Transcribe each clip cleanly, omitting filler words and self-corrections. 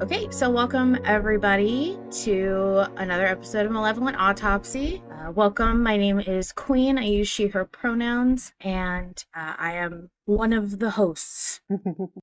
Okay, so welcome everybody to another episode of Malevolent Autopsy. Welcome, my name is Queen. I use she, her pronouns, and I am one of the hosts.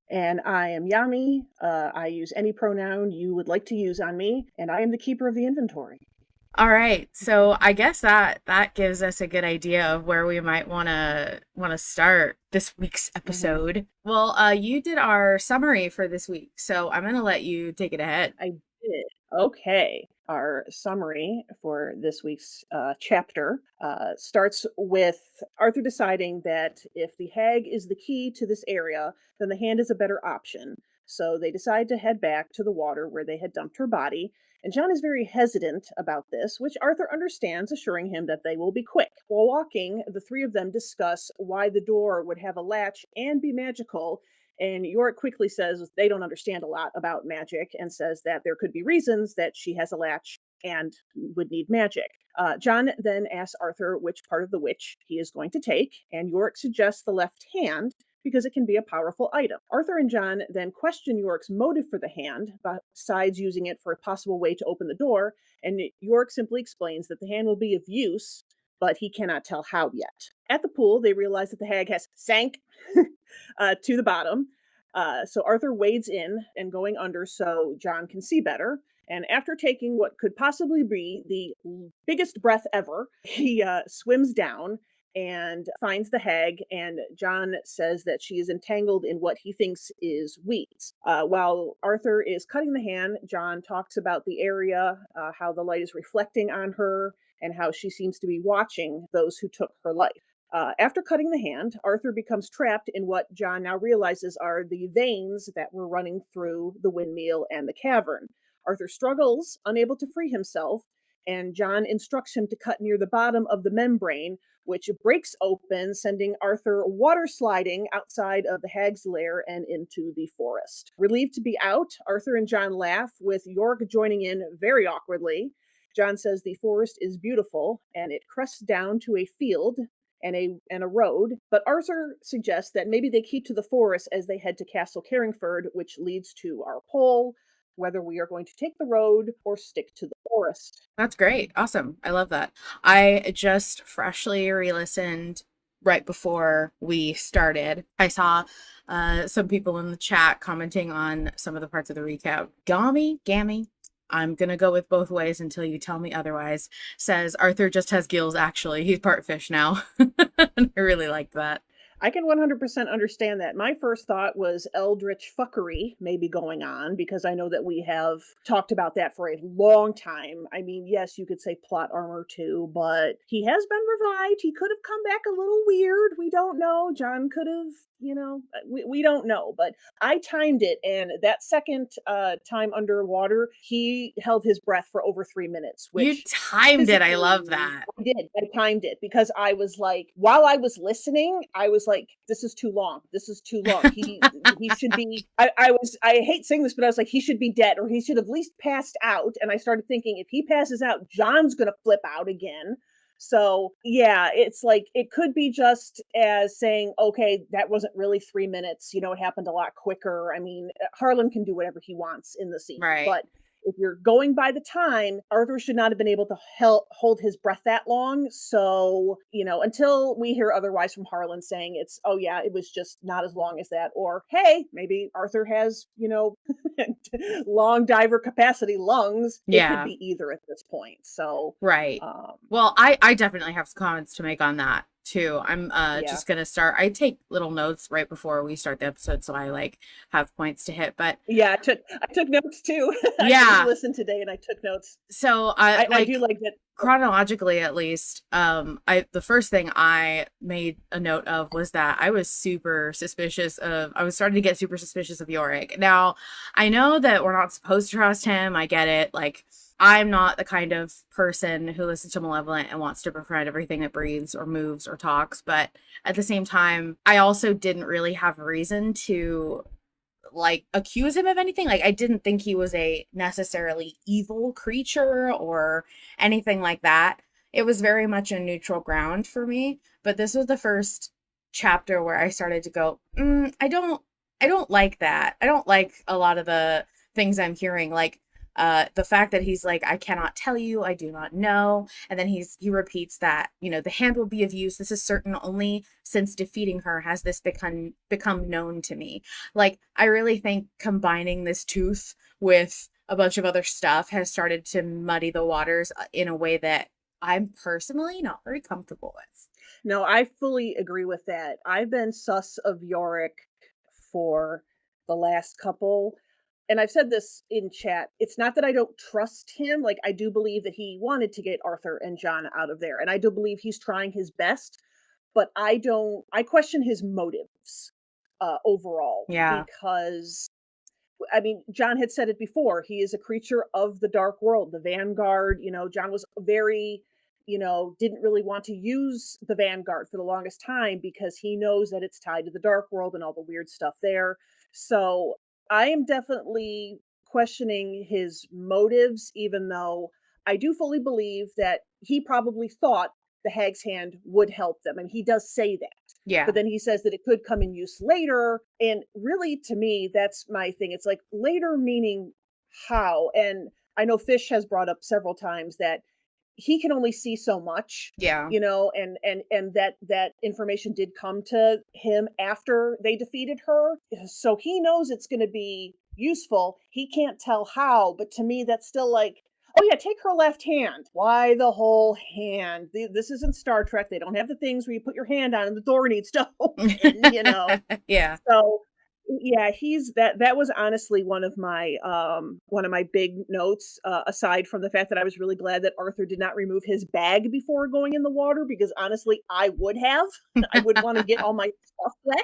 And I am Yami. I use any pronoun you would like to use on me, and I am the keeper of the inventory. All right, so I guess that gives us a good idea of where we might want to start this week's episode. Mm-hmm. Well, you did our summary for this week, so I'm going to let you take it ahead. I did. Okay. Our summary for this week's chapter starts with Arthur deciding that if the hag is the key to this area, then the hand is a better option. So they decide to head back to the water where they had dumped her body. And John is very hesitant about this, which Arthur understands, assuring him that they will be quick. While walking, the three of them discuss why the door would have a latch and be magical. And Yorick quickly says they don't understand a lot about magic and says that there could be reasons that she has a latch and would need magic. John then asks Arthur which part of the witch he is going to take, and Yorick suggests the left hand because it can be a powerful item. Arthur and John then question Yorick's motive for the hand, besides using it for a possible way to open the door, and Yorick simply explains that the hand will be of use, but he cannot tell how yet. At the pool, they realize that the hag has sank to the bottom. So Arthur wades in and going under so John can see better. And after taking what could possibly be the biggest breath ever, he swims down and finds the hag, and John says that she is entangled in what he thinks is weeds. While Arthur is cutting the hand, John talks about the area, how the light is reflecting on her, and how she seems to be watching those who took her life. After cutting the hand, Arthur becomes trapped in what John now realizes are the veins that were running through the windmill and the cavern. Arthur struggles, unable to free himself, and John instructs him to cut near the bottom of the membrane, which breaks open, sending Arthur water sliding outside of the hag's lair and into the forest. Relieved to be out, Arthur and John laugh, with Yorick joining in very awkwardly. John says the forest is beautiful, and it crests down to a field and a road, but Arthur suggests that maybe they keep to the forest as they head to Castle Carringford, which leads to our poll, whether we are going to take the road or stick to the forest. That's great. Awesome. I love that. I just freshly re-listened right before we started. I saw some people in the chat commenting on some of the parts of the recap. Gammy, I'm going to go with both ways until you tell me otherwise, says Arthur just has gills, actually. He's part fish now. I really liked that. I can 100% understand that. My first thought was eldritch fuckery maybe going on, because I know that we have talked about that for a long time. I mean, yes, you could say plot armor too, but he has been revived. He could have come back a little weird. We don't know. John could have, we don't know. But I timed it, and that second time underwater, he held his breath for over 3 minutes. You timed it. I love that. I did. I timed it because I was like, while I was listening, I was like, this is too long. This is too long. He should be, I hate saying this, but I was like, he should be dead, or he should have at least passed out. And I started thinking, if he passes out, John's going to flip out again. So yeah, it's like, it could be just as saying, okay, that wasn't really 3 minutes. It happened a lot quicker. I mean, Harlan can do whatever he wants in the scene, right? But if you're going by the time, Arthur should not have been able to hold his breath that long. So, until we hear otherwise from Harlan saying it's, oh yeah, it was just not as long as that. Or, hey, maybe Arthur has, long diver capacity lungs. Yeah. It could be either at this point. So, right. Well, I definitely have some comments to make on that too. I'm just gonna start. I take little notes right before we start the episode, so I have points to hit. But yeah, I took notes too. Yeah, I listened today and I took notes. So I do like that. Chronologically, at least, the first thing I made a note of was that I was starting to get super suspicious of Yorick. Now, I know that we're not supposed to trust him. I get it. I'm not the kind of person who listens to Malevolent and wants to befriend everything that breathes or moves or talks. But at the same time, I also didn't really have reason to accuse him of anything. I didn't think he was a necessarily evil creature or anything like that. It was very much a neutral ground for me. But this was the first chapter where I started to go, I don't like that. I don't like a lot of the things I'm hearing, like the fact that he's like, I cannot tell you, I do not know. And then he repeats that, the hand will be of use. This is certain, only since defeating her has this become known to me. Like, I really think combining this tooth with a bunch of other stuff has started to muddy the waters in a way that I'm personally not very comfortable with. No, I fully agree with that. I've been sus of Yorick for the last couple, and I've said this in chat. It's not that I don't trust him. Like, I do believe that he wanted to get Arthur and John out of there, and I do believe he's trying his best, but I question his motives overall Yeah. because I mean, John had said it before. He is a creature of the dark world, the Vanguard. John was very, didn't really want to use the Vanguard for the longest time because he knows that it's tied to the dark world and all the weird stuff there. So I am definitely questioning his motives, even though I do fully believe that he probably thought the Hag's Hand would help them. And he does say that. But Yeah. then he says that it could come in use later. And really, to me, that's my thing. It's like later meaning how. And I know Fish has brought up several times that he can only see so much, Yeah. and that information did come to him after they defeated her. So he knows it's going to be useful. He can't tell how, but to me that's still like, oh yeah, take her left hand. Why the whole hand? This isn't Star Trek. They don't have the things where you put your hand on and the door needs to open. Yeah. So yeah, that was honestly one of my big notes, aside from the fact that I was really glad that Arthur did not remove his bag before going in the water, because honestly, I would have. I would want to get all my stuff wet.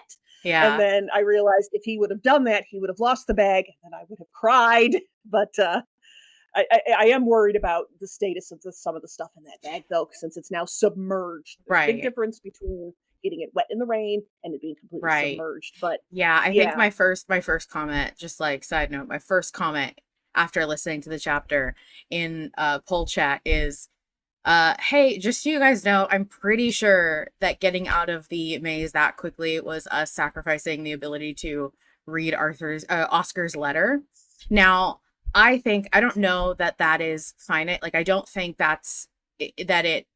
And Yeah. then I realized if he would have done that, he would have lost the bag and then I would have cried. But I am worried about the status of some of the stuff in that bag, though, since it's now submerged. There's a big Right. difference between getting it wet in the rain and it being completely Right. submerged. But Yeah, I think yeah, my first comment, just like side note, my first comment after listening to the chapter in poll chat is hey, just so you guys know, I'm pretty sure that getting out of the maze that quickly was us sacrificing the ability to read Oscar's letter. Now, I don't know that that is finite. Like, I don't think that it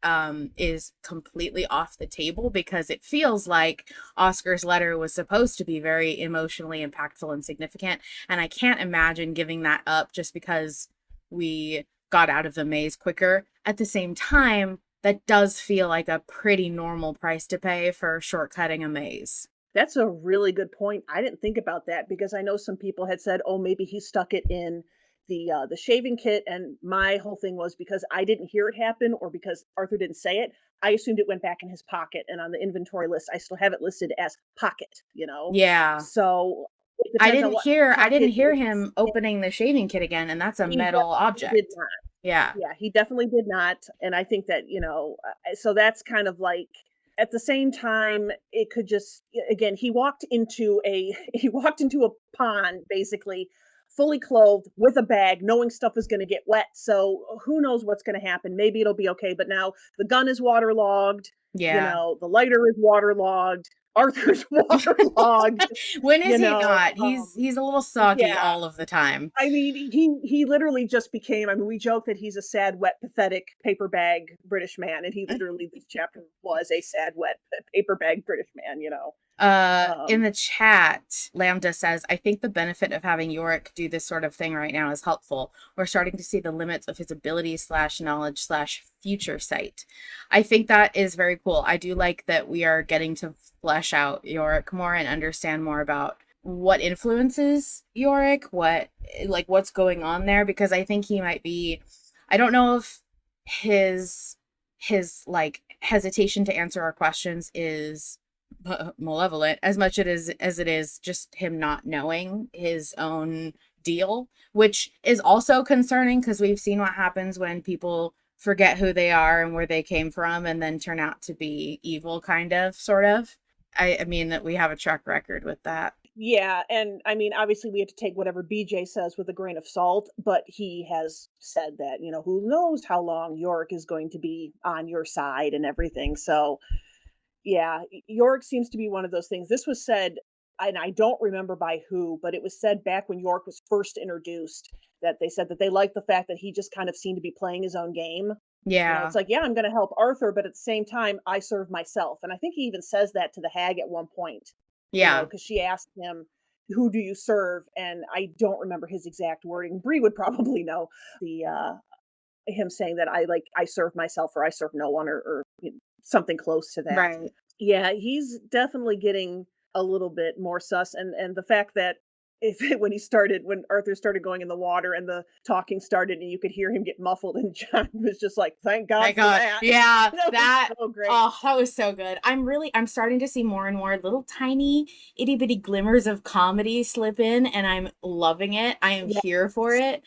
is completely off the table, because it feels like Oscar's letter was supposed to be very emotionally impactful and significant, and I can't imagine giving that up just because we got out of the maze quicker. At the same time, that does feel like a pretty normal price to pay for shortcutting a maze. that's a really good point. I didn't think about that because I know some people had said, "Oh, maybe he stuck it in the shaving kit," and my whole thing was because I didn't hear it happen or because Arthur didn't say it. I assumed it went back in his pocket, and on the inventory list, I still have it listed as pocket. Yeah. So it depends on what I didn't pocket hear it's him opening the shaving kit again, and that's a He metal definitely did object. not. Yeah. Yeah, he definitely did not, and I think that, so that's kind of like at the same time, it could just again, he walked into a he walked into a pond basically fully clothed with a bag, knowing stuff is gonna get wet, so who knows what's gonna happen. Maybe it'll be okay, but now the gun is waterlogged, Yeah. the lighter is waterlogged, Arthur's waterlogged, When is you he know, not? He's a little soggy yeah. all of the time. I mean, he literally just became. I mean, we joke that he's a sad, wet, pathetic paper bag British man, and he literally this chapter was a sad, wet, paper bag British man. In Um, the chat, Lambda says, I think the benefit of having Yorick do this sort of thing right now is helpful. We're starting to see the limits of his ability slash knowledge slash future sight. I think that is very cool. I do like that we are getting to flesh out Yorick more and understand more about what influences Yorick, what's going on there, because I think he might be, I don't know if his like hesitation to answer our questions is malevolent as much as it is just him not knowing his own deal, which is also concerning because we've seen what happens when people forget who they are and where they came from and then turn out to be evil, kind of, sort of. I mean that we have a track record with that. yeah, and I mean, obviously, we have to take whatever BJ says with a grain of salt, but he has said that who knows how long York is going to be on your side and everything. So yeah, York seems to be one of those things. This was said and I don't remember by who, but it was said back when York was first introduced that they said that they liked the fact that he just kind of seemed to be playing his own game. It's Yeah. like, yeah, I'm going to help Arthur, but at the same time, I serve myself. And I think he even says that to the hag at one point, Yeah. because she asked him, "Who do you serve?" And I don't remember his exact wording. Bree would probably know the him saying that I serve myself or I serve no one or something close to that. Right. Yeah, he's definitely getting a little bit more sus, and the fact that if when Arthur started going in the water and the talking started and you could hear him get muffled and John was just like, "Thank God Thank for God. that." Yeah, That was that so great. oh, that was so good. I'm starting to see more and more little tiny itty bitty glimmers of comedy slip in, and I'm loving it. I am Yes, here for it.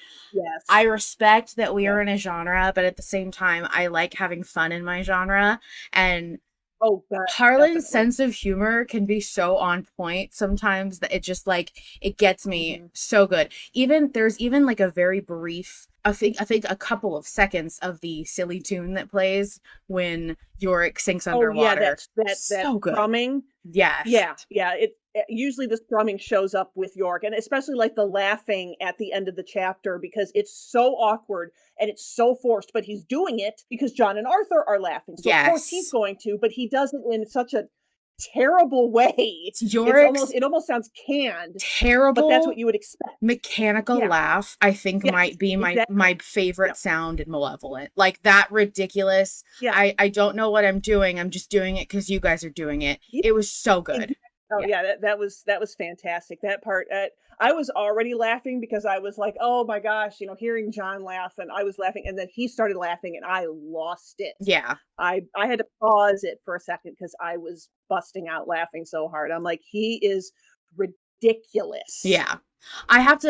I yes, respect that we yes. are in a genre, but at the same time, I like having fun in my genre. And Oh, God, Harlan's definitely. sense of humor can be so on point sometimes that it just like it gets me Mhm. so good. Even there's even like a very brief I think a couple of seconds of the silly tune that plays when Yorick sinks Oh, yeah, underwater. that's that So good. thrumming. Yes. Yeah, yeah, usually this thrumming shows up with York, and especially, like, the laughing at the end of the chapter because it's so awkward and it's so forced, but he's doing it because John and Arthur are laughing, so of course he's Yes. going to, but he does it in such a terrible way. Yorick's It almost sounds canned, but that's what terrible you would expect. mechanical Yeah. laugh, I think Yes, might be exactly. my favorite Yep. sound in Malevolent. Like that ridiculous. Yeah. I don't know what I'm doing. I'm just doing it because you guys are doing it. Yeah. It was so Ex good. Oh, Yeah. yeah, that was fantastic. That part, I was already laughing because I was like, "Oh my gosh," hearing John laugh, and I was laughing, and then he started laughing, and I lost it. Yeah. I had to pause it for a second because I was busting out laughing so hard. I'm like, "He is ridiculous." Yeah. I have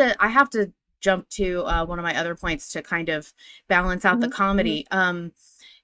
to jump to one of my other points to kind of balance out the Mhm, mhm. comedy.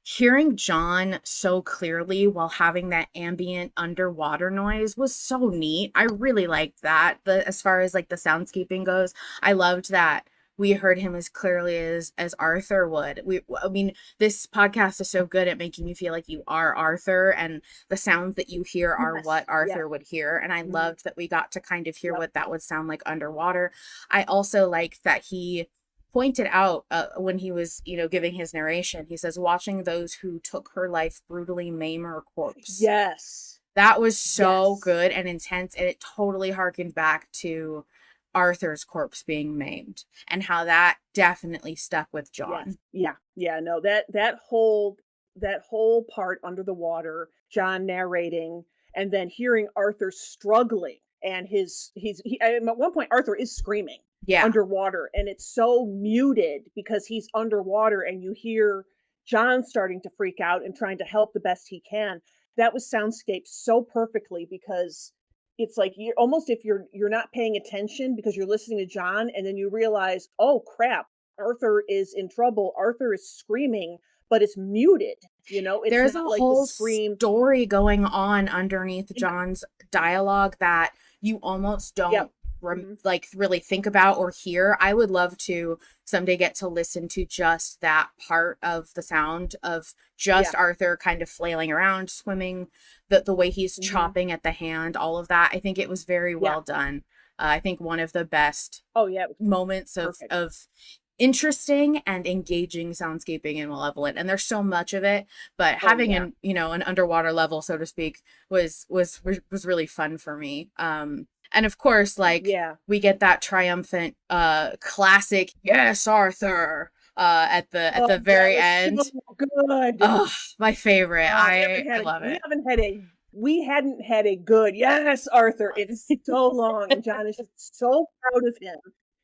Hearing John so clearly while having that ambient underwater noise was so neat. I really liked that. The as far as like the soundscaping goes, I loved that we heard him as clearly as Arthur would. I mean, this podcast is so good at making you feel like you are Arthur, and the sounds that you hear are what Yes, yes. Arthur would hear. And I Mhm. loved that we got to kind of hear Yep. what that would sound like underwater. I also liked that he pointed out when he was, giving his narration, he says, watching those who took her life brutally maim her corpse. Yes. That was so Yes. good and intense. And it totally harkened back to Arthur's corpse being maimed and how that definitely stuck with Yes. John. Yeah. Yeah, no, that whole part under the water, John narrating, and then hearing Arthur struggling and at one point Arthur is screaming Yeah. underwater and it's so muted because he's underwater and you hear John starting to freak out and trying to help the best he can. That was soundscaped so perfectly because it's like you almost if you're not paying attention because you're listening to John and then you realize, "Oh crap, Arthur is in trouble. Arthur is screaming, but it's muted. It's There's not a like the whole scream." story going on underneath Yeah. John's dialogue that you almost don't Yep. Mhm. like really think about or hear. I would love to someday get to listen to just that part of the sound of just Yeah. Arthur kind of flailing around, swimming, the way he's Mhm. chopping at the hand, all of that. I think it was very Yeah. well done. I think one of the best Oh, yeah, it was moments perfect. of interesting and engaging soundscaping in Malevolent, and there's so much of it, but Oh, having yeah. an underwater level, so to speak, was really fun for me. And of course, like, Yeah. we get that triumphant classic yes Arthur at Oh, the that very was so end. good. Oh, my favorite. I love We it. haven't had a we hadn't had a good "Yes, Arthur" in so long, and John is just so proud of him.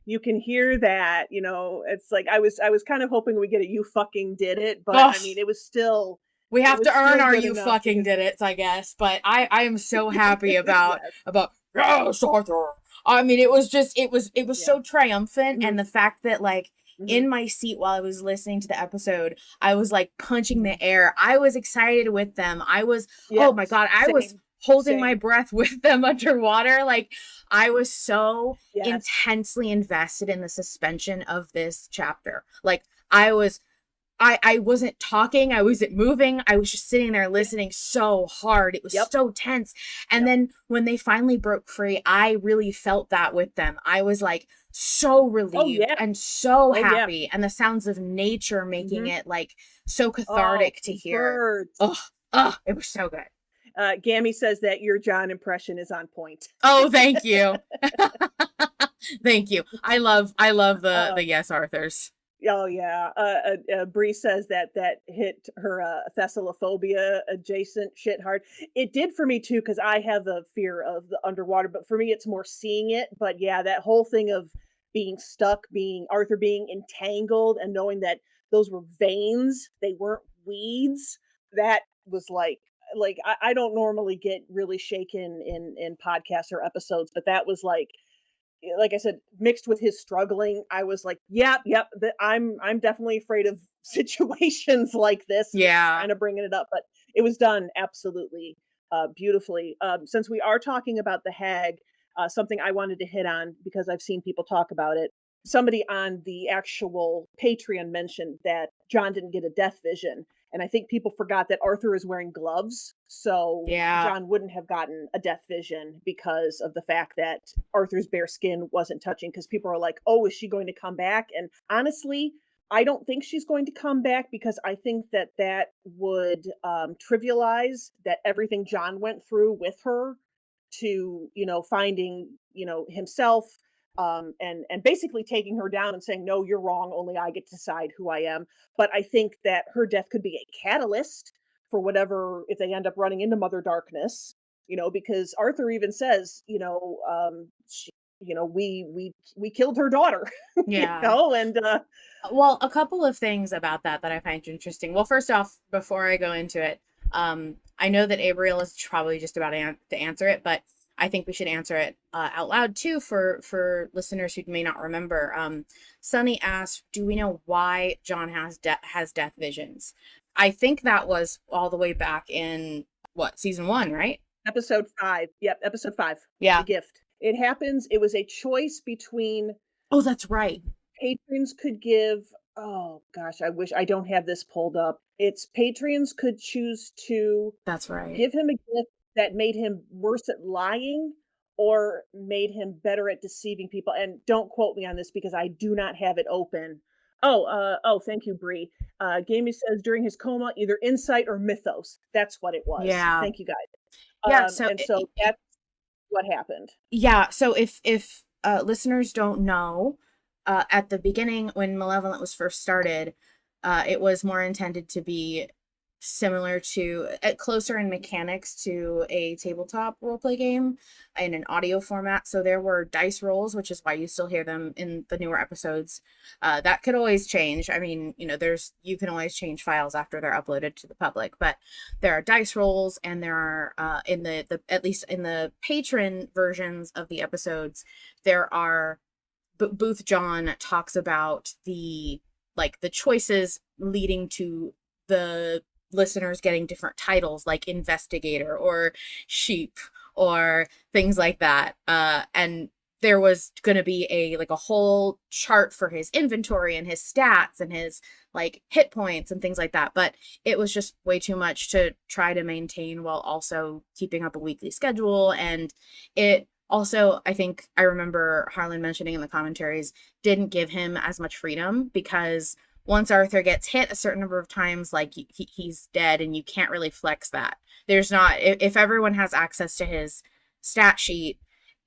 You can hear that, it's like I was kind of hoping we get a "You fucking did it," but Oh, I mean, we it have to was earn still our good you enough fucking because did it, I guess. But I am so happy yes. about yes, Arthur. I mean, it was Yeah. so triumphant, and Mhm, the fact that like mhm, in my seat while I was listening to the episode, I was like punching mhm. the air. I was excited with them. Oh my Yes, God, I was same, holding my same. breath with them underwater. Like I was so Yes. intensely invested in the suspension of this chapter. Like I was I wasn't talking, I wasn't moving, I was just sitting there listening so hard. It was Yep. so tense. And Yep. then when they finally broke free, I really felt that with them. I was like so Oh relieved yeah. and so Oh yeah. happy. And the sounds of nature making Hmm. it like so Oh, cathartic to hear. birds. Oh, oh, it was so good. Gammy says that your John impression is on point. Oh, thank you. Thank you. I love the Uh, yes Arthurs. oh yeah. Bree says that that hit her thessallophobia adjacent shit hard. It did for me too because I have a fear of the underwater, but for me it's more seeing it. But yeah, that whole thing of being stuck, being Arthur being entangled, and knowing that those were veins, they weren't weeds. That was like I don't normally get really shaken in podcasts or episodes, but that was like I said, mixed with his struggling, I was like, "Yep, yep, I'm definitely afraid of situations like this," and it's Yeah. kind of bringing it up, but it was done absolutely beautifully. Since we are talking about the Hag, something I wanted to hit on because I've seen people talk about it. Somebody on the actual Patreon mentioned that John didn't get a death vision, and I think people forgot that Arthur is wearing gloves, so Yeah. John wouldn't have gotten a death vision because of the fact that Arthur's bare skin wasn't touching. Because people are like, "Oh, is she going to come back?" And honestly, I don't think she's going to come back because I think that that would trivialize that everything John went through with her to finding himself and basically taking her down and saying, no, you're wrong, only I get to decide who I am. But I think that her death could be a catalyst for whatever, if they end up running into Mother Darkness, because Arthur even says, she, we killed her daughter, Yeah. and Well, a couple of things about that I find interesting. Well, first off, before I go into it, I know that Abriel is probably just about to answer it, but I think we should answer it out loud too for listeners who may not remember. Sunny asked, "Do we know why John has death visions?" I think that was all the way back in what, season 1, right? episode 5. Yep, episode 5. The Yeah. gift. It was a choice between Oh, that's right. patrons could give. Oh gosh, I wish I don't have this pulled up. It's patrons could choose to That's right. give him a gift that made him worse at lying or made him better at deceiving people. And don't quote me on this because I do not have it open. Oh, thank you, Bree. Gamey says during his coma, either insight or mythos. That's what it was. Yeah. Thank you, guys. Yeah, so And so that's what happened. yeah, so if listeners don't know, at the beginning when Malevolent was first started, it was more intended to be similar to closer in mechanics to a tabletop roleplay game in an audio format. So there were dice rolls, which is why you still hear them in the newer episodes. That could always change. I mean, you can always change files after they're uploaded to the public, but there are dice rolls, and there are in the at least in the patron versions of the episodes, there are Booth John talks about the choices leading to the listeners getting different titles like investigator or sheep or things like that. And there was going to be a whole chart for his inventory and his stats and his like hit points and things like that, but it was just way too much to try to maintain while also keeping up a weekly schedule. And it also, I think I remember Harlan mentioning in the commentaries, didn't give him as much freedom because once Arthur gets hit a certain number of times, like he's dead, and you can't really flex that. There's not, if everyone has access to his stat sheet,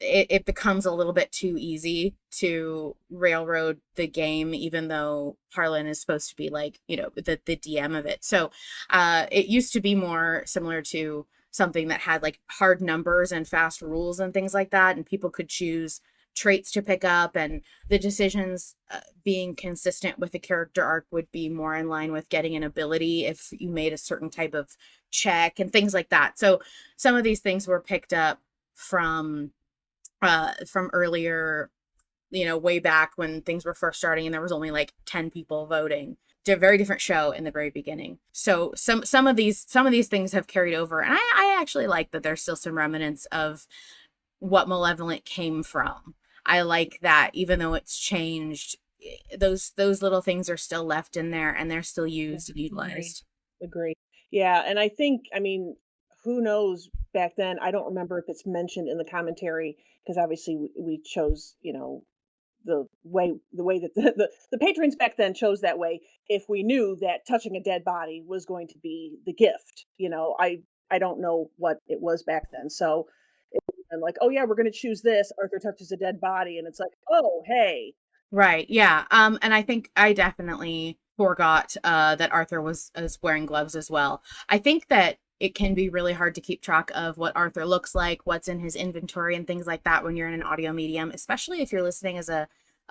it becomes a little bit too easy to railroad the game, even though Harlan is supposed to be like, the DM of it. So it used to be more similar to something that had like hard numbers and fast rules and things like that, and people could choose traits to pick up, and the decisions being consistent with the character arc would be more in line with getting an ability if you made a certain type of check and things like that. So some of these things were picked up from earlier, way back when things were first starting and there was only like 10 people voting. A very different show in the very beginning. So some of these things have carried over, and I actually like that there's still some remnants of what Malevolent came from. I like that even though it's changed, those little things are still left in there, and they're still Yeah, used and agree. utilized. Agree. Yeah, and I think, I mean, who knows back then, I don't remember if it's mentioned in the commentary because obviously we chose, the way that the patrons back then chose that way if we knew that touching a dead body was going to be the gift. I don't know what it was back then. So I'm like, "Oh yeah, we're going to choose this. Arthur touches a dead body." And it's like, "Oh, hey." Right. Yeah. And I think I definitely forgot that Arthur was wearing gloves as well. I think that it can be really hard to keep track of what Arthur looks like, what's in his inventory and things like that when you're in an audio medium, especially if you're listening as a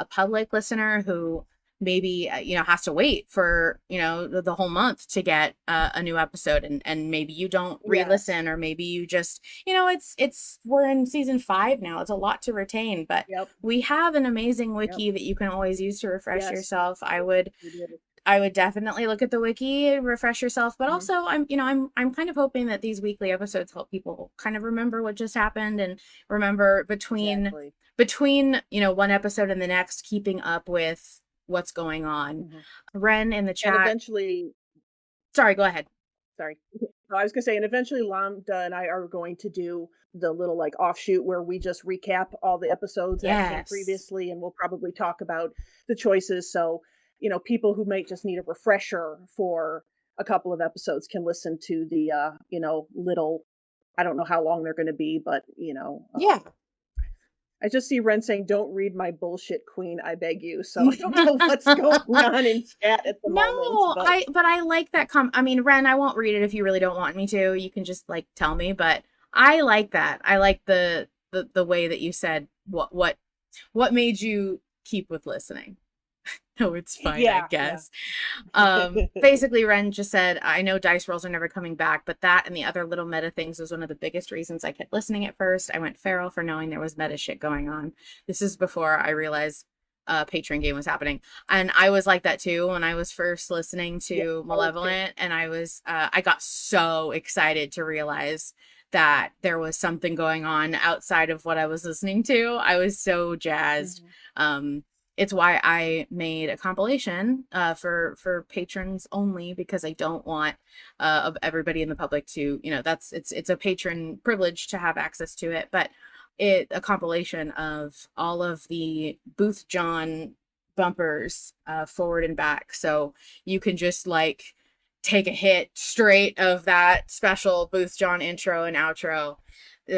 public listener who maybe has to wait for the whole month to get a new episode, and maybe you don't Yes. re-listen, or maybe you just it's we're in season 5 now. It's a lot to retain, but Yep. we have an amazing Yep. wiki that you can always use to refresh Yes. yourself. We we did. I would definitely look at the wiki, refresh yourself, but Mhm. also I'm kind of hoping that these weekly episodes help people kind of remember what just happened, and remember Exactly. between one episode and the next, keeping up with what's going on. Mhm. Ren in the And chat. eventually, Sorry, go ahead. sorry. No, I was gonna say, and eventually Lambda and I are going to do the little like offshoot where we just recap all the episodes that came Yes. previously, and we'll probably talk about the choices. So, people who might just need a refresher for a couple of episodes can listen to the little, I don't know how long they're gonna be, but Yeah. I just see Ren saying, "Don't read my bullshit, queen, I beg you." So I don't know what's going on in chat at the No, moment, but I like that I mean, Ren, I won't read it if you really don't want me to. You can just like tell me, but I like that. I like the way that you said what made you keep with listening. No, it's fine, I yeah, yeah. guess. Basically Ren just said, I know dice rolls are never coming back, but that and the other little meta things was one of the biggest reasons I kept listening at first. I went feral for knowing there was meta shit going on. This is before I realized Patreon game was happening. And I was like that too when I was first listening Yeah, to I was too. Malevolent, and I got so excited to realize that there was something going on outside of what I was listening to. I was so jazzed. Mhm. Um, it's why I made a compilation for patrons only, because I don't want of everybody in the public to, it's a patron privilege to have access to it, but a compilation of all of the Booth John bumpers, forward and back, so you can just like take a hit straight of that special Booth John intro and outro,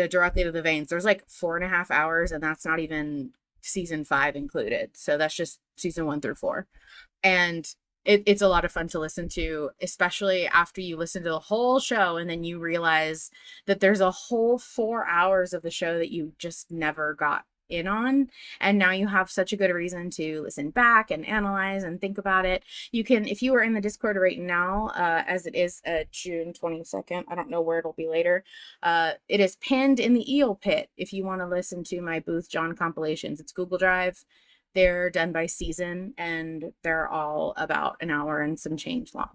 directly to the veins. There's like 4.5 hours, and that's not even season 5 included. So that's just season 1 through 4. And it's a lot of fun to listen to, especially after you listen to the whole show and then you realize that there's a whole 4 hours of the show that you just never got in on. And now you have such a good reason to listen back and analyze and think about it. You can, if you are in the Discord right now, as it is June 22nd, I don't know where it'll be later. It is pinned in the eel pit if you want to listen to my Booth John compilations. It's Google Drive. They're done by season, and they're all about an hour and some change long.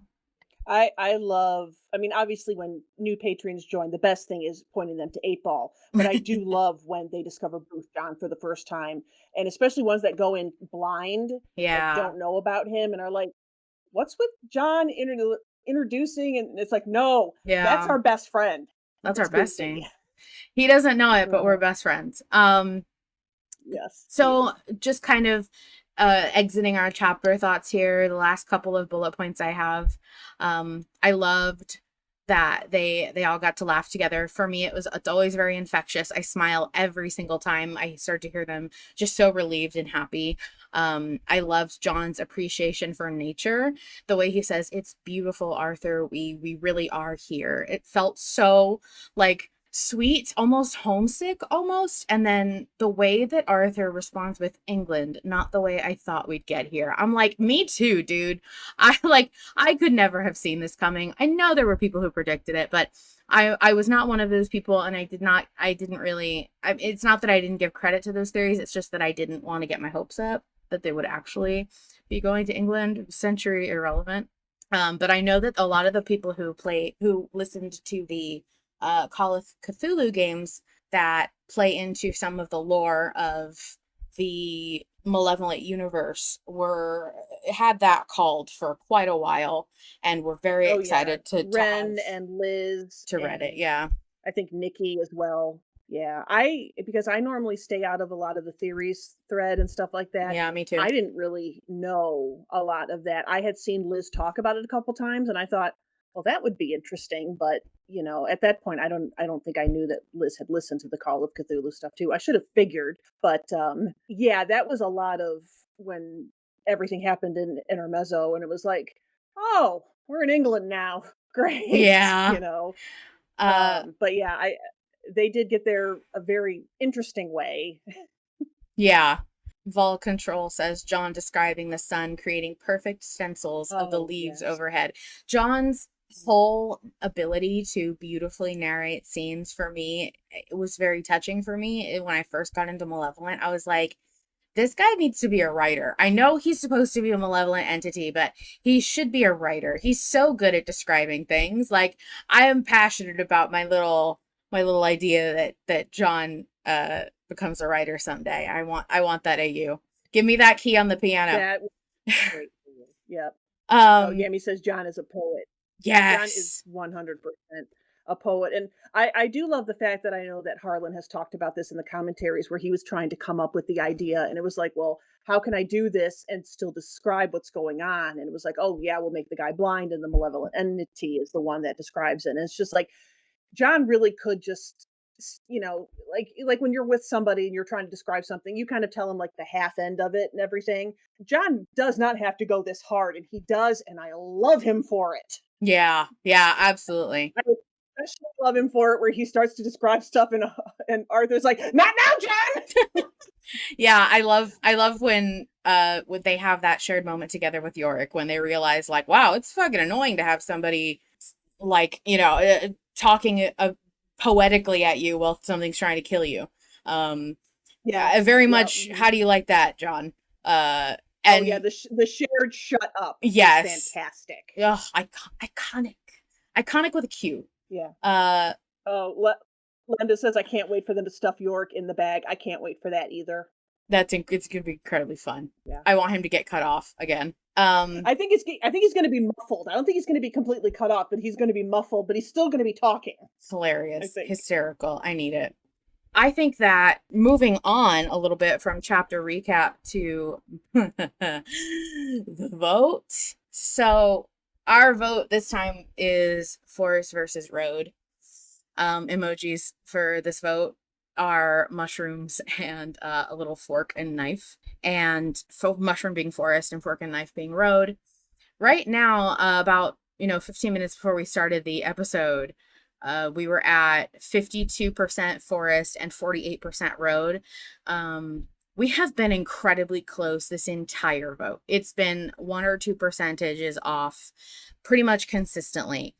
I love, I mean, obviously when new patrons join, the best thing is pointing them to 8 Ball, but I do love when they discover Booth John for the first time, and especially ones that go in blind, like, Yeah. don't know about him and are like, "What's with John introducing?" And it's like, "No, that's Yeah. our best friend. That's our It's Goofy." bestie. He doesn't know it, but we're Uh, best friends. yes, he So is. just kind of exiting our chapter thoughts here, the last couple of bullet points I have. I loved that they all got to laugh together. For me, it's always very infectious. I smile every single time I start to hear them, just so relieved and happy. I loved John's appreciation for nature, the way he says, "It's beautiful, Arthur. We really are here." It felt so like sweet, almost homesick, almost. And then the way that Arthur responds with England, not the way I thought we'd get here. I'm like, me too, dude. I could never have seen this coming. I know there were people who predicted it, but I was not one of those people, and I didn't really, it's not that I didn't give credit to those theories. It's just that I didn't want to get my hopes up that they would actually be going to England. Century irrelevant. But I know that a lot of the people who listened to the Call of Cthulhu games that play into some of the lore of the Malevolent universe were had that called for quite a while, and we're very Oh yeah, excited to have Ren and Liz to read it. and Yeah. I think Nikki as well. Yeah, I because I normally stay out of a lot of the theories thread and stuff like that. Yeah, me too. I didn't really know a lot of that. I had seen Liz talk about it a couple times and I thought, well, that would be interesting, but at that point I don't think I knew that Liz had listened to the Call of Cthulhu stuff too. I should have figured, but yeah, that was a lot of when everything happened in Intermezzo and it was like, "Oh, we're in England now. Great." Yeah. Uh But yeah, I they did get there a very interesting way. yeah. Vol Control says John describing the sun creating perfect stencils of the Oh, leaves yes. overhead. John's whole ability to beautifully narrate scenes for me, it was very touching for me when I first got into Malevolent. I was like, this guy needs to be a writer. I know he's supposed to be a malevolent entity, but he should be a writer. He's so good at describing things. Like, I am passionate about my little idea that John becomes a writer someday. I want that AU. Give me that key on the piano. That was great for you. Yep. Oh, Um Yami says John is a poet. John is yes. 100% a poet, and I do love the fact that I know that Harlan has talked about this in the commentaries where he was trying to come up with the idea, and it was like, "Well, how can I do this and still describe what's going on?" And it was like, "Oh, yeah, we'll make the guy blind, and the malevolent entity is the one that describes it." And it's just like, John really could just like when you're with somebody and you're trying to describe something, you kind of tell them like the half end of it and everything. John does not have to go this hard, and he does, and I love him for it. Yeah. Yeah, absolutely. I especially love him for it where he starts to describe stuff and Arthur's like, "Not now, John." Yeah, I love when they have that shared moment together with Yorick when they realize like, wow, it's fucking annoying to have somebody like, talking poetically at you while something's trying to kill you. Um Yes. very Yeah. much, how do you like that, John? Oh yeah, And the shared shut up is yes. fantastic. Ugh, iconic. Iconic with a Q. Yeah. Uh Oh, Linda says I can't wait for them to stuff York in the bag. I can't wait for that either. it's gonna be incredibly fun. Yeah. I want him to get cut off again. I think he's going to be muffled. I don't think he's going to be completely cut off, but he's going to be muffled, but he's still going to be talking, I Hilarious, think. hysterical. I need it. I think that moving on a little bit from chapter recap to the vote. So our vote this time is forest versus road. Emojis for this vote are mushrooms and a little fork and knife, and mushroom being forest and fork and knife being road. Right now, about 15 minutes before we started the episode, we were at 52% forest and 48% road. We have been incredibly close this entire vote. It's been 1 or 2 percentages off pretty much consistently.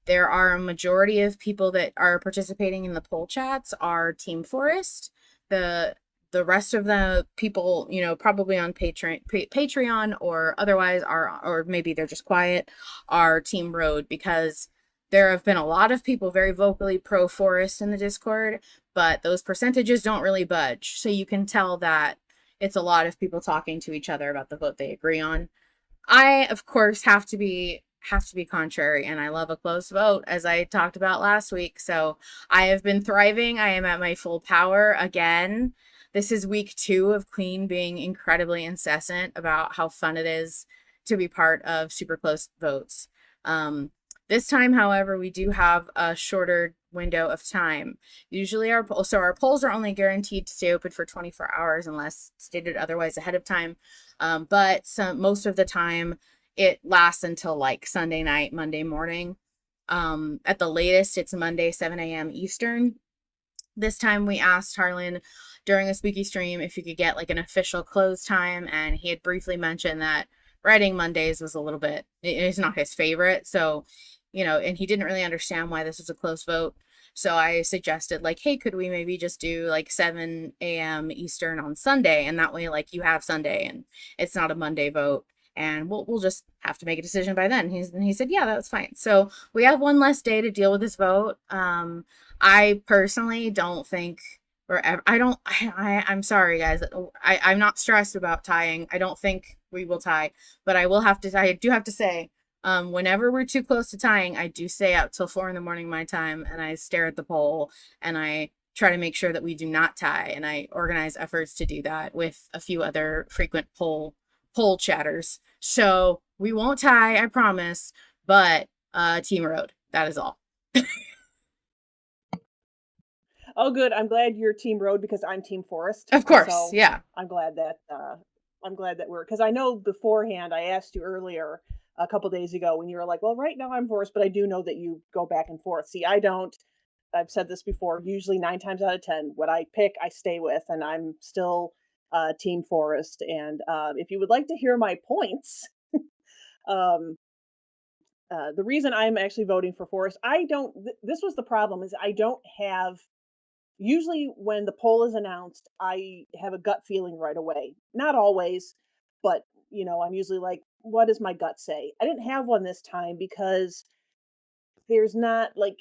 There are a majority of people that are participating in the poll chats are Team Forest. The rest of the people, probably on Patreon or otherwise or maybe they're just quiet, are Team Road, because there have been a lot of people very vocally pro forest in the Discord, but those percentages don't really budge. So you can tell that it's a lot of people talking to each other about the vote they agree on. I, of course, have to be contrary, and I love a close vote, as I talked about last week. So I have been thriving. I am at my full power again. This is week 2 of Queen being incredibly incessant about how fun it is to be part of super close votes. This time, however, we do have a shorter window of time. Usually our polls are only guaranteed to stay open for 24 hours unless stated otherwise ahead of time. But most of the time it lasts until like Sunday night, Monday morning. At the latest, it's Monday, 7 a.m. Eastern. This time we asked Harlan during a spooky stream if he could get like an official close time, and he had briefly mentioned that writing Mondays was a little bit, it's not his favorite. So, and he didn't really understand why this was a close vote. So I suggested like, hey, could we maybe just do like 7 a.m. Eastern on Sunday? And that way, like, you have Sunday and it's not a Monday vote. And we'll just have to make a decision by then. He said, yeah, that's fine. So we have one less day to deal with this vote. I personally don't think or I don't, I'm sorry, guys. I'm not stressed about tying. I don't think we will tie, but I do have to say, whenever we're too close to tying, I do stay out till 4 in the morning my time, and I stare at the pole, and I try to make sure that we do not tie, and I organize efforts to do that with a few other frequent pole chatters. So we won't tie, I promise, but team road. That is all. Oh, good. I'm glad you're team road because I'm team forest. Of course, So yeah. I'm glad that we're because I know beforehand I asked you earlier a couple days ago when you were like, "Well, right now I'm forest, but I do know that you go back and forth." See, I don't. I've said this before. Usually 9 times out of 10, what I pick, I stay with, and I'm still team forest. And if you would like to hear my points, um, the reason I'm actually voting for forest, I don't. This was the problem is I don't have usually when the poll is announced, I have a gut feeling right away. Not always, but I'm usually like, what does my gut say? I didn't have one this time because there's not like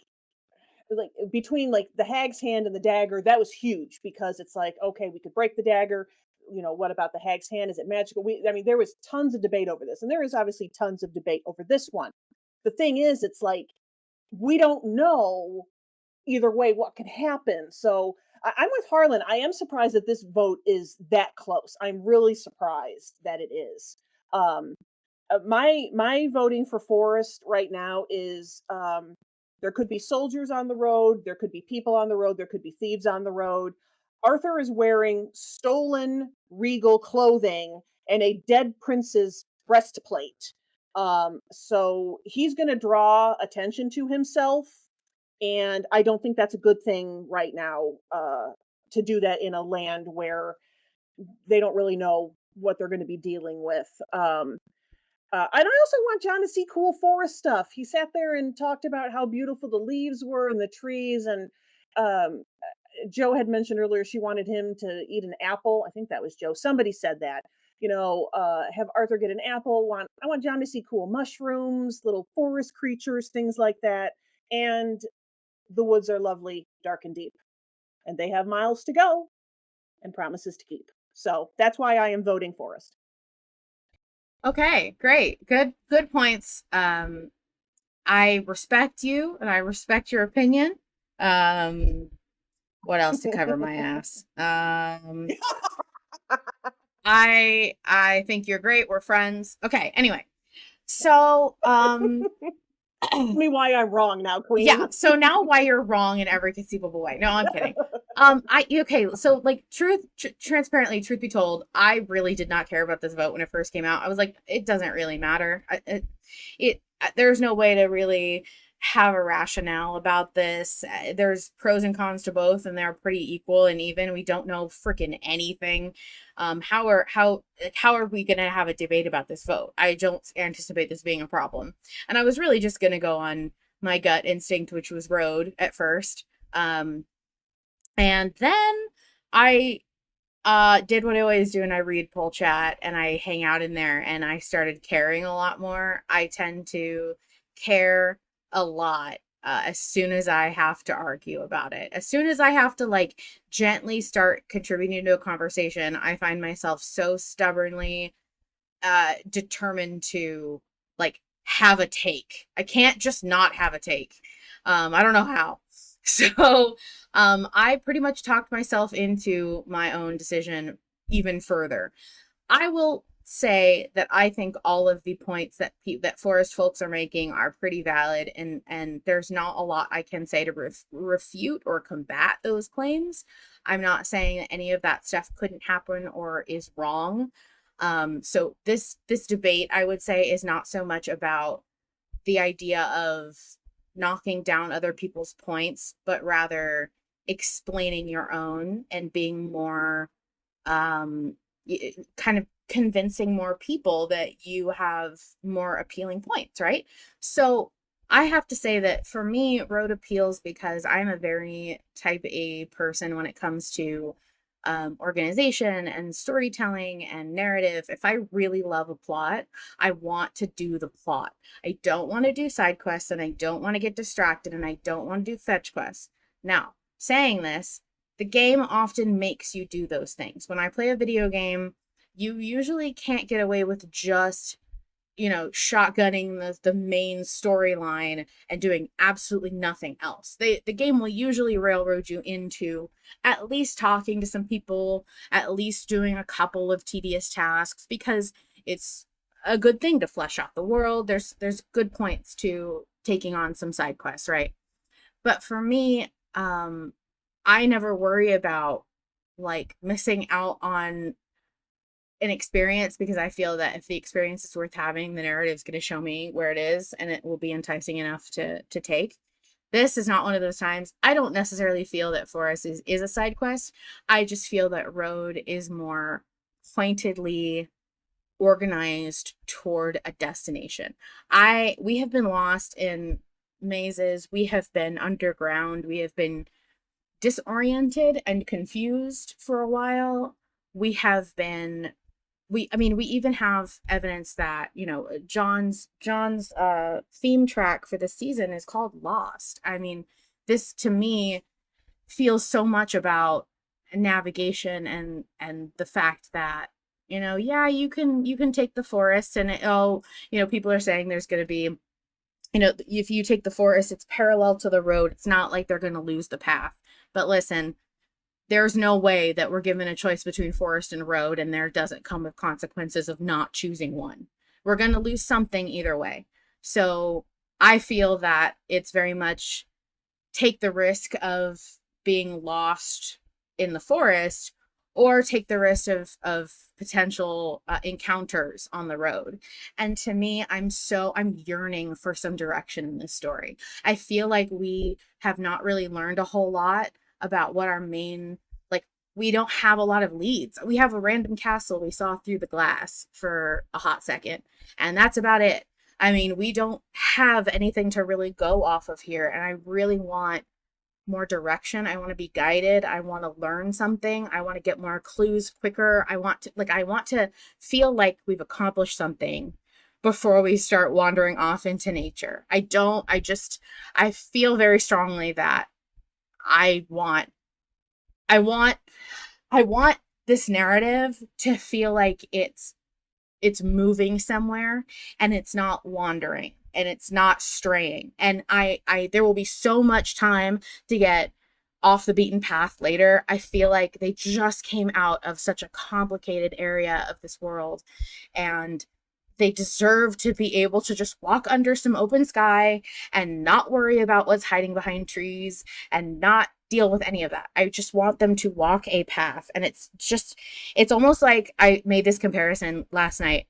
between like the hag's hand and the dagger, that was huge because it's like, okay, we could break the dagger. What about the hag's hand? Is it magical? I mean, there was tons of debate over this, and there is obviously tons of debate over this one. The thing is, it's like we don't know either way what could happen. So I'm with Harlan. I am surprised that this vote is that close. I'm really surprised that it is. Um, my voting for Forest right now is there could be soldiers on the road, there could be people on the road, there could be thieves on the road. Arthur is wearing stolen regal clothing and a dead prince's breastplate. So he's going to draw attention to himself, and I don't think that's a good thing right now to do that in a land where they don't really know what they're going to be dealing with. And I also want John to see cool forest stuff. He sat there and talked about how beautiful the leaves were and the trees. And um, Joe had mentioned earlier she wanted him to eat an apple. I think that was Joe. Somebody said that. Have Arthur get an apple. I want John to see cool mushrooms, little forest creatures, things like that. And the woods are lovely, dark and deep, and they have miles to go and promises to keep. So that's why I am voting forest. Okay, great. Good points. I respect you and I respect your opinion. Um, what else to cover my ass? I think you're great. We're friends. Okay, anyway. So, Tell me why I'm wrong now, yeah, Queen. so now why you're wrong in every conceivable way. No, I'm kidding. I okay, so like transparently, truth be told, I really did not care about this vote when it first came out. I was like, it doesn't really matter. There's no way to really have a rationale about this. There's pros and cons to both, and they're pretty equal and even. We don't know freaking anything. How are we gonna have a debate about this vote? I don't anticipate this being a problem. And I was really just gonna go on my gut instinct, which was road at first. And then I did what I always do, and I read poll chat and I hang out in there, and I started caring a lot more. I tend to care a lot as soon as I have to argue about it. As soon as I have to like gently start contributing to a conversation, I find myself so stubbornly determined to like have a take. I can't just not have a take. I don't know how. So I pretty much talked myself into my own decision even further. I will say that I think all of the points that forest folks are making are pretty valid, and there's not a lot I can say to refute or combat those claims. I'm not saying that any of that stuff couldn't happen or is wrong. So this debate, I would say, is not so much about the idea of knocking down other people's points, but rather explaining your own and being more kind of convincing more people that you have more appealing points, right? So I have to say that for me, road appeals because I'm a very type A person when it comes to organization and storytelling and narrative. If I really love a plot, I want to do the plot. I don't want to do side quests, and I don't want to get distracted, and I don't want to do fetch quests. Now, saying this, the game often makes you do those things. When I play a video game, you usually can't get away with just, shotgunning the main storyline and doing absolutely nothing else. The game will usually railroad you into at least talking to some people, at least doing a couple of tedious tasks, because it's a good thing to flesh out the world. There's good points to taking on some side quests, right? But for me, I never worry about like missing out on an experience, because I feel that if the experience is worth having, the narrative's going to show me where it is and it will be enticing enough to take. This is not one of those times. I don't necessarily feel that Forest is a side quest. I just feel that Road is more pointedly organized toward a destination. We have been lost in mazes, we have been underground, we have been disoriented and confused for a while. We have been we even have evidence that, John's theme track for this season is called Lost. I mean, this to me feels so much about navigation and the fact that, yeah, you can take the forest and people are saying there's going to be, if you take the forest, it's parallel to the road. It's not like they're going to lose the path. But listen, there's no way that we're given a choice between forest and road and there doesn't come with consequences of not choosing one. We're going to lose something either way. So I feel that it's very much take the risk of being lost in the forest, or take the risk of potential encounters on the road. And to me, I'm yearning for some direction in this story. I feel like we have not really learned a whole lot about what our main, like, we don't have a lot of leads. We have a random castle we saw through the glass for a hot second, and that's about it. I mean, we don't have anything to really go off of here, and I really want more direction. I want to be guided. I want to learn something. I want to get more clues quicker. I want to feel like we've accomplished something before we start wandering off into nature. I feel very strongly that I want this narrative to feel like it's moving somewhere and it's not wandering and it's not straying. And I there will be so much time to get off the beaten path later. I feel like they just came out of such a complicated area of this world, and they deserve to be able to just walk under some open sky and not worry about what's hiding behind trees and not deal with any of that. I just want them to walk a path. And it's almost like, I made this comparison last night.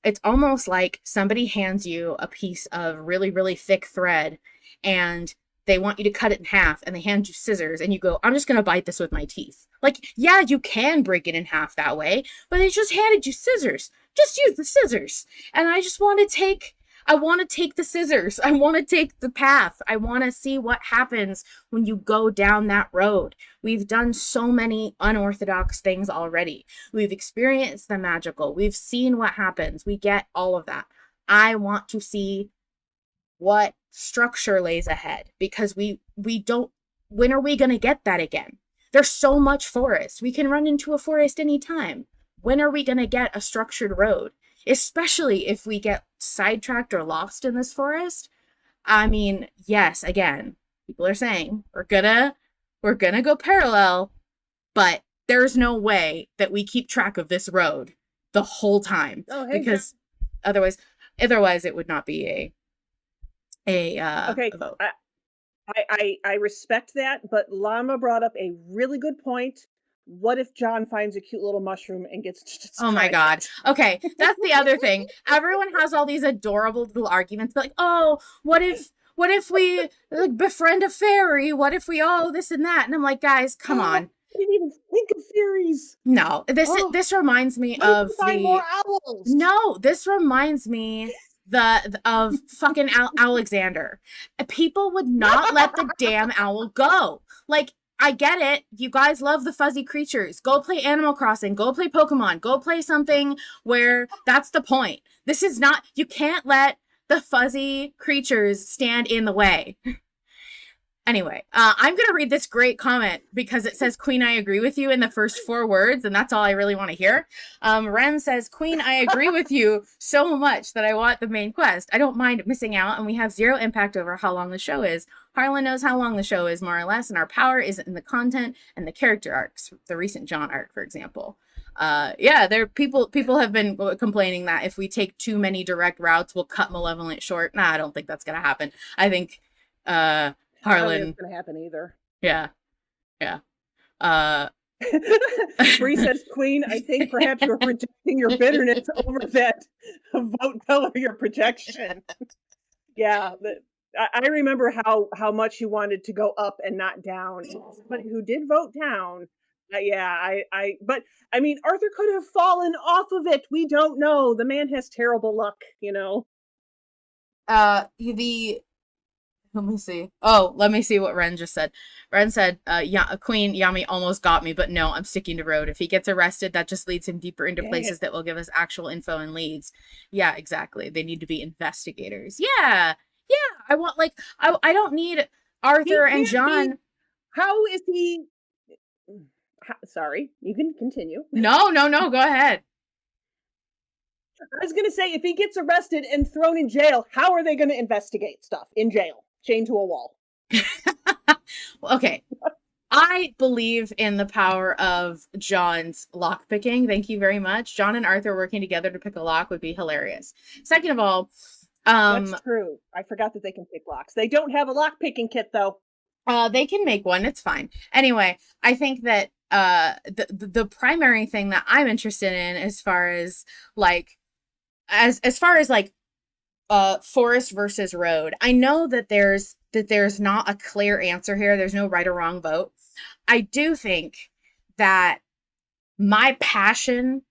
It's almost like somebody hands you a piece of really, really thick thread and they want you to cut it in half, and they hand you scissors and you go, I'm just going to bite this with my teeth. Like, yeah, you can break it in half that way, but they just handed you scissors. Just use the scissors. And I want to take the scissors. I want to take the path. I want to see what happens when you go down that road. We've done so many unorthodox things already. We've experienced the magical. We've seen what happens. We get all of that. I want to see what structure lays ahead, because we don't, when are we going to get that again? There's so much forest. We can run into a forest anytime. When are we going to get a structured road? Especially if we get sidetracked or lost in this forest. I mean, yes, again, people are saying we're gonna go parallel, but there's no way that we keep track of this road the whole time. Oh, hey, because otherwise it would not be a okay. vote. I respect that, but Llama brought up a really good point. What if John finds a cute little mushroom and gets to describe Oh my God. Okay, that's the other thing. Everyone has all these adorable little arguments, but like, oh, what if we like befriend a fairy? What if we this and that? And I'm like, guys, come on. I didn't even think of fairies. No, this reminds me of more owls. No, this reminds me of fucking Alexander. People would not let the damn owl go. Like, I get it. You guys love the fuzzy creatures. Go play Animal Crossing. Go play Pokemon. Go play something where that's the point. This is not, you can't let the fuzzy creatures stand in the way. Anyway, I'm going to read this great comment because it says, Queen, I agree with you in the first 4 words, and that's all I really want to hear. Ren says, Queen, I agree with you so much that I want the main quest. I don't mind missing out, and we have zero impact over how long the show is. Harlan knows how long the show is, more or less, and our power is in the content and the character arcs, the recent John arc, for example. Yeah, people have been complaining that if we take too many direct routes, we'll cut Malevolent short. Nah, I don't think that's going to happen. I think I don't think Harlan. it's going to happen either. Yeah. Yeah. Bree says, Queen, I think perhaps you're projecting your bitterness over that vote color, your projection. Yeah. I remember how much you wanted to go up and not down. Somebody who did vote down. Yeah, but I mean, Arthur could have fallen off of it. We don't know. The man has terrible luck, you know. The Let me see. Oh, let me see what Ren just said. Ren said, yeah, Queen Yami almost got me, but no, I'm sticking to Road. If he gets arrested, that just leads him deeper into places that will give us actual info and leads. Yeah, exactly. They need to be investigators. Yeah. Yeah. I want, like, I don't need Arthur and John. How is he? Sorry, you can continue. No. Go ahead. I was going to say, if he gets arrested and thrown in jail, how are they going to investigate stuff in jail? Chained to a wall. Okay. I believe in the power of John's lock picking. Thank you very much. John and Arthur working together to pick a lock would be hilarious. Second of all, that's true. I forgot that they can pick locks. They don't have a lock picking kit though. They can make one. It's fine. Anyway, I think that the primary thing that I'm interested in as far as like forest versus road. I know that there's not a clear answer here. There's no right or wrong vote. I do think that my passion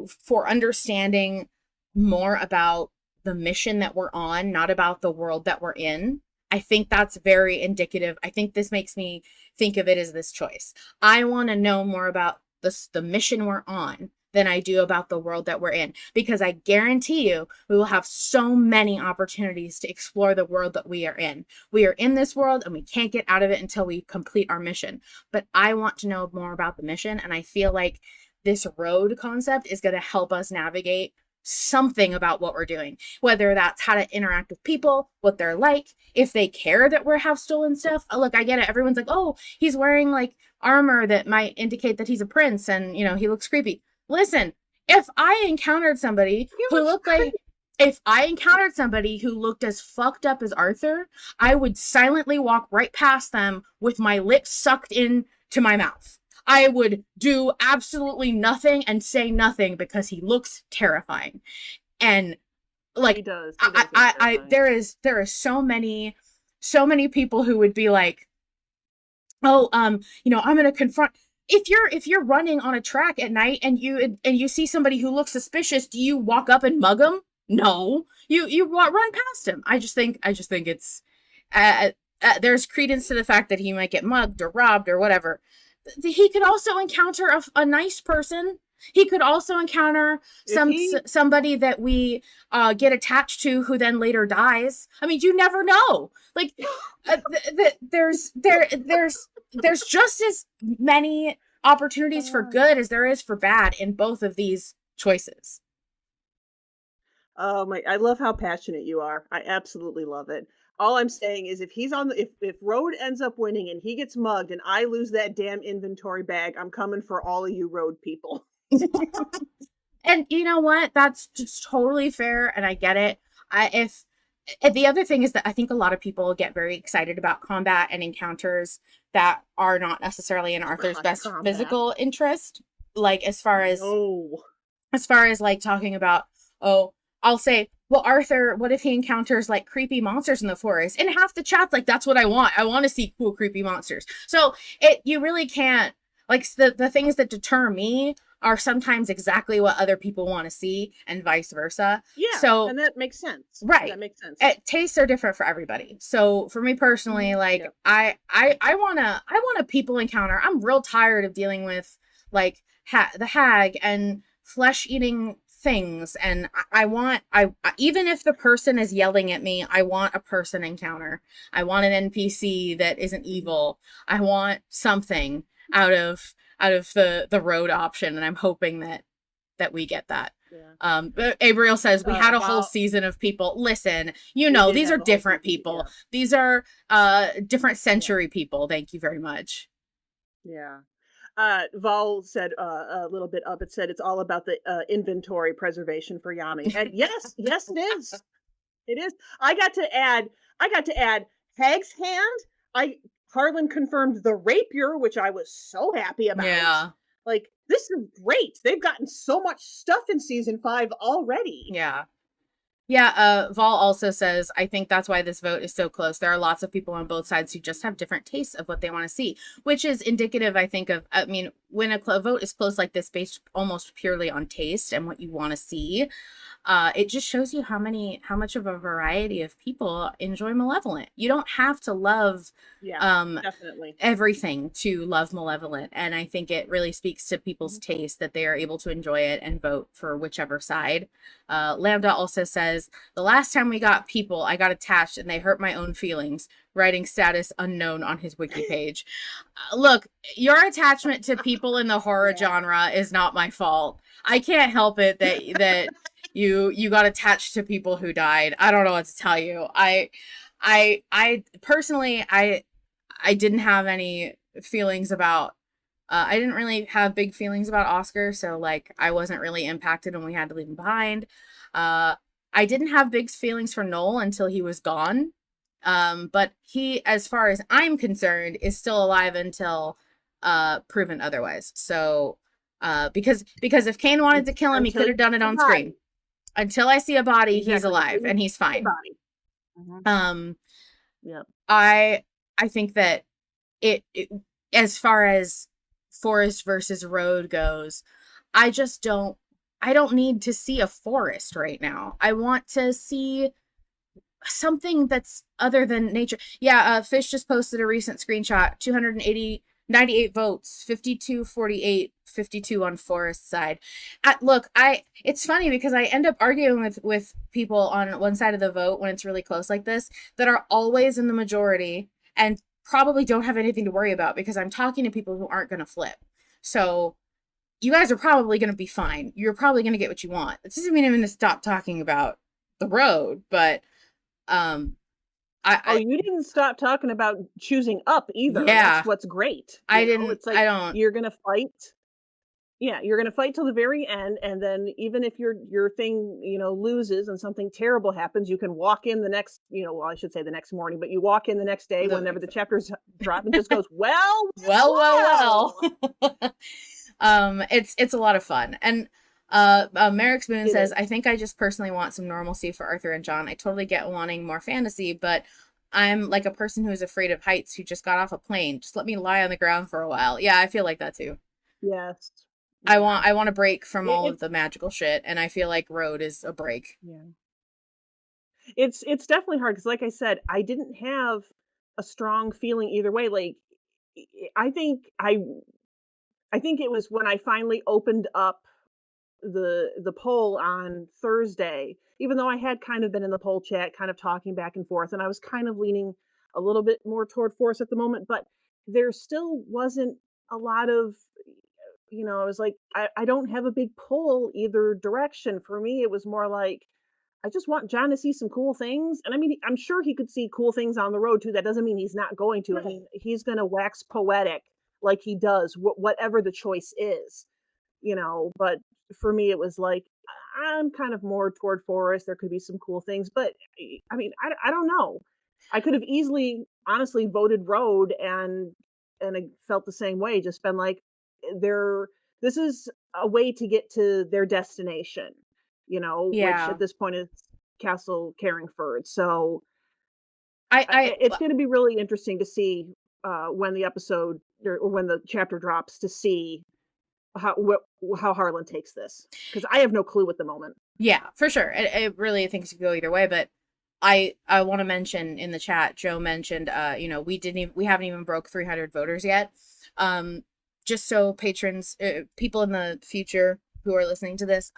for understanding more about the mission that we're on, not about the world that we're in, I think that's very indicative. I think this makes me think of it as this choice. I want to know more about the mission we're on than I do about the world that we're in, because I guarantee you we will have so many opportunities to explore the world that we are in. We are in this world and we can't get out of it until we complete our mission. But I want to know more about the mission, and I feel like this road concept is going to help us navigate something about what we're doing, whether that's how to interact with people, what they're like, if they care that we have stolen stuff. Look, I get it. Everyone's like, oh, he's wearing like armor that might indicate that he's a prince and, you know, he looks creepy. Listen, if I encountered somebody who looked like, if I encountered somebody who looked as fucked up as Arthur, I would silently walk right past them with my lips sucked in to my mouth. I would do absolutely nothing and say nothing because he looks terrifying. And like, he does there is so many people who would be like, oh, you know, I'm going to confront. If you're running on a track at night and you see somebody who looks suspicious, do you walk up and mug them? No, you run past him. I just think it's there's credence to the fact that he might get mugged or robbed or whatever. He could also encounter a nice person. He could also encounter somebody that we get attached to who then later dies. I mean, you never know. Like there's just as many opportunities for good as there is for bad in both of these choices. Oh my, I love how passionate you are. I absolutely love it. All I'm saying is if he's on the if Road ends up winning and he gets mugged and I lose that damn inventory bag, I'm coming for all of you Road people. And you know what? That's just totally fair, and I get it. The other thing is that I think a lot of people get very excited about combat and encounters that are not necessarily in Arthur's best physical interest. Like as far as like talking about, oh, I'll say, well, Arthur, what if he encounters like creepy monsters in the forest? And half the chat's like, that's what I want. I want to see cool, creepy monsters. So you really can't, like, the things that deter me are sometimes exactly what other people want to see and vice versa. Yeah. So, and that makes sense. Right. That makes sense. Tastes are different for everybody. So for me personally, like I want a people encounter. I'm real tired of dealing with like the hag and flesh eating things, and I want even if the person is yelling at me, I want a person encounter. I want an NPC that isn't evil. I want something out of the road option, and I'm hoping that we get that. Yeah. But Abriel says we had a whole Val, season of people. Listen, we did these are have a whole different season. people. Yeah. These are different century people. Thank you very much. Yeah. Vol said a little bit up. It said it's all about the inventory preservation for Yami, and yes, yes, it is. It is. I got to add. Hag's hand. I Harlan confirmed the rapier, which I was so happy about. Yeah. Like, this is great. They've gotten so much stuff in season 5 already. Yeah. Yeah, Vol also says, I think that's why this vote is so close. There are lots of people on both sides who just have different tastes of what they want to see, which is indicative, I think, of, I mean, when a vote is close like this, based almost purely on taste and what you want to see, it just shows you how much of a variety of people enjoy Malevolent. You don't have to love Definitely everything to love Malevolent, and I think it really speaks to people's taste that they are able to enjoy it and vote for whichever side. Lambda also says, the last time we got people, I got attached and they hurt my own feelings, writing status unknown on his wiki page. Look, your attachment to people in the horror genre is not my fault. I can't help it that you got attached to people who died. I don't know what to tell you. I personally, I didn't have any feelings about I didn't really have big feelings about Oscar, so like I wasn't really impacted when we had to leave him behind. I didn't have big feelings for Noel until he was gone. But he, as far as I'm concerned, is still alive until proven otherwise. So because if Kane wanted to kill him, he could have done it on screen. Until I see a body, he's alive and he's fine. Yeah. I think that it as far as forest versus road goes, I don't need to see a forest right now. I want to see something that's other than nature. Yeah, Fish just posted a recent screenshot, 98 votes, 52-48, 52 on forest side. Look, it's funny because I end up arguing with people on one side of the vote when it's really close like this that are always in the majority and probably don't have anything to worry about because I'm talking to people who aren't going to flip. So you guys are probably going to be fine. You're probably going to get what you want. This doesn't mean I'm going to stop talking about the road, but you didn't stop talking about choosing up either. Yeah. That's what's great. It's like, I don't. You're gonna fight. Yeah, you're gonna fight till the very end, and then even if your thing, loses and something terrible happens, you can walk in the next, well, I should say the next morning, but you walk in the next day whenever the chapters drop and just goes, well. It's a lot of fun. And Merrick Spoon says, I think I just personally want some normalcy for Arthur and John. I totally get wanting more fantasy, but I'm like a person who is afraid of heights who just got off a plane. Just let me lie on the ground for a while. Yeah, I feel like that too. Yes. I want a break from all of the magical shit, and I feel like Road is a break. Yeah. It's definitely hard because, like I said, I didn't have a strong feeling either way. Like, I think it was when I finally opened up the poll on Thursday, even though I had kind of been in the poll chat, kind of talking back and forth, and I was kind of leaning a little bit more toward force at the moment, but there still wasn't a lot of, I was like, I don't have a big pull either direction. For me, it was more like, I just want John to see some cool things. And I mean, I'm sure he could see cool things on the road too. That doesn't mean he's not going to. I mean, he's going to wax poetic like he does, whatever the choice is, but for me, it was like, I'm kind of more toward forest. There could be some cool things, but I mean, I don't know. I could have easily, honestly, voted road, and I felt the same way. Just been like, this is a way to get to their destination, which at this point is Castle Carringford. So it's going to be really interesting to see when the episode or when the chapter drops, to see how Harlan takes this, because I have no clue at the moment. Yeah, for sure. I really think it could go either way, but I want to mention in the chat, Joe mentioned, we haven't even broke 300 voters yet. Just so patrons, people in the future who are listening to this,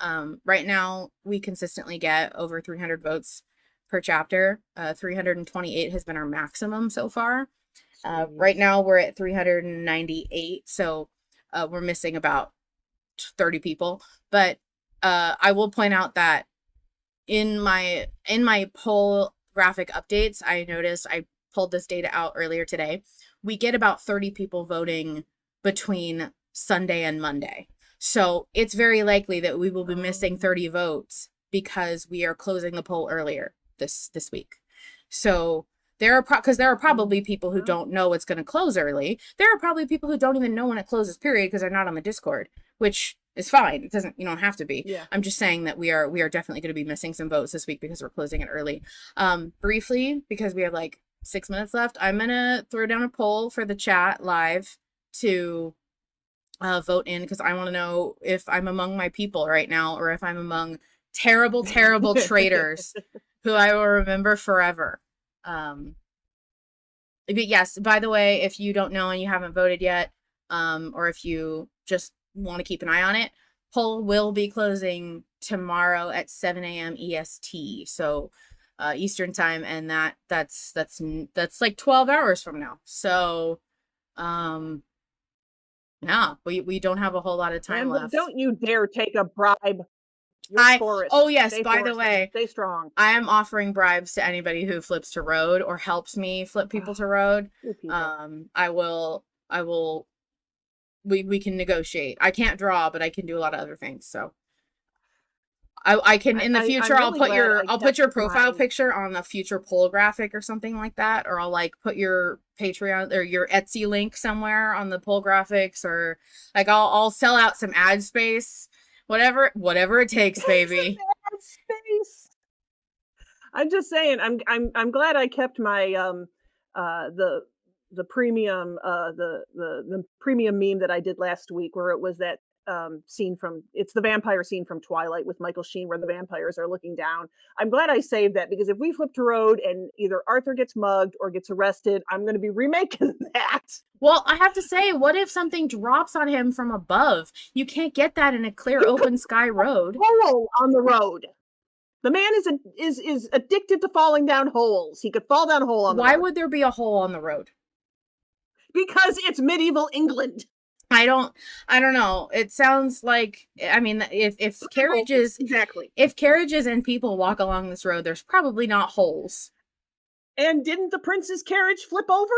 right now we consistently get over 300 votes per chapter. 328 has been our maximum so far. Right now we're at 398, so we're missing about 30 people. But I will point out that in my poll graphic updates, I noticed, I pulled this data out earlier today, we get about 30 people voting between Sunday and Monday. So it's very likely that we will be missing 30 votes because we are closing the poll earlier this week. So there are probably people who don't know it's going to close early. There are probably people who don't even know when it closes, period, because they're not on the Discord, which is fine. It doesn't, you don't have to be. Yeah. I'm just saying that we are definitely going to be missing some votes this week because we're closing it early. Briefly, because we have like 6 minutes left, I'm going to throw down a poll for the chat live to vote in, because I want to know if I'm among my people right now or if I'm among terrible, terrible traitors who I will remember forever. But yes, by the way, if you don't know and you haven't voted yet, or if you just want to keep an eye on it, poll will be closing tomorrow at 7 a.m. EST, so Eastern time, and that's like 12 hours from now. So yeah, we don't have a whole lot of time left. Don't you dare take a bribe. Oh yes, by the way, stay strong. I am offering bribes to anybody who flips to road or helps me flip people to road. I will we can negotiate. I can't draw, but I can do a lot of other things. So I can in the future, I'll put your profile picture on a future poll graphic or something like that, or I'll like put your Patreon or your Etsy link somewhere on the poll graphics, or like I'll sell out some ad space. Whatever it takes, baby. Ad space. I'm just saying, I'm glad I kept my the premium the premium meme that I did last week, where it was that scene from, it's the vampire scene from Twilight with Michael Sheen where the vampires are looking down. I'm glad I saved that, because if we flip to road and either Arthur gets mugged or gets arrested, I'm going to be remaking that. Well, I have to say, what if something drops on him from above? You can't get that in a clear open sky road. Hole on the road. The man is addicted to falling down holes. He could fall down a hole on the road. Why would there be a hole on the road? Because it's medieval England. I don't know. It sounds like, I mean, if carriages exactly if carriages and people walk along this road, there's probably not holes. And didn't the prince's carriage flip over?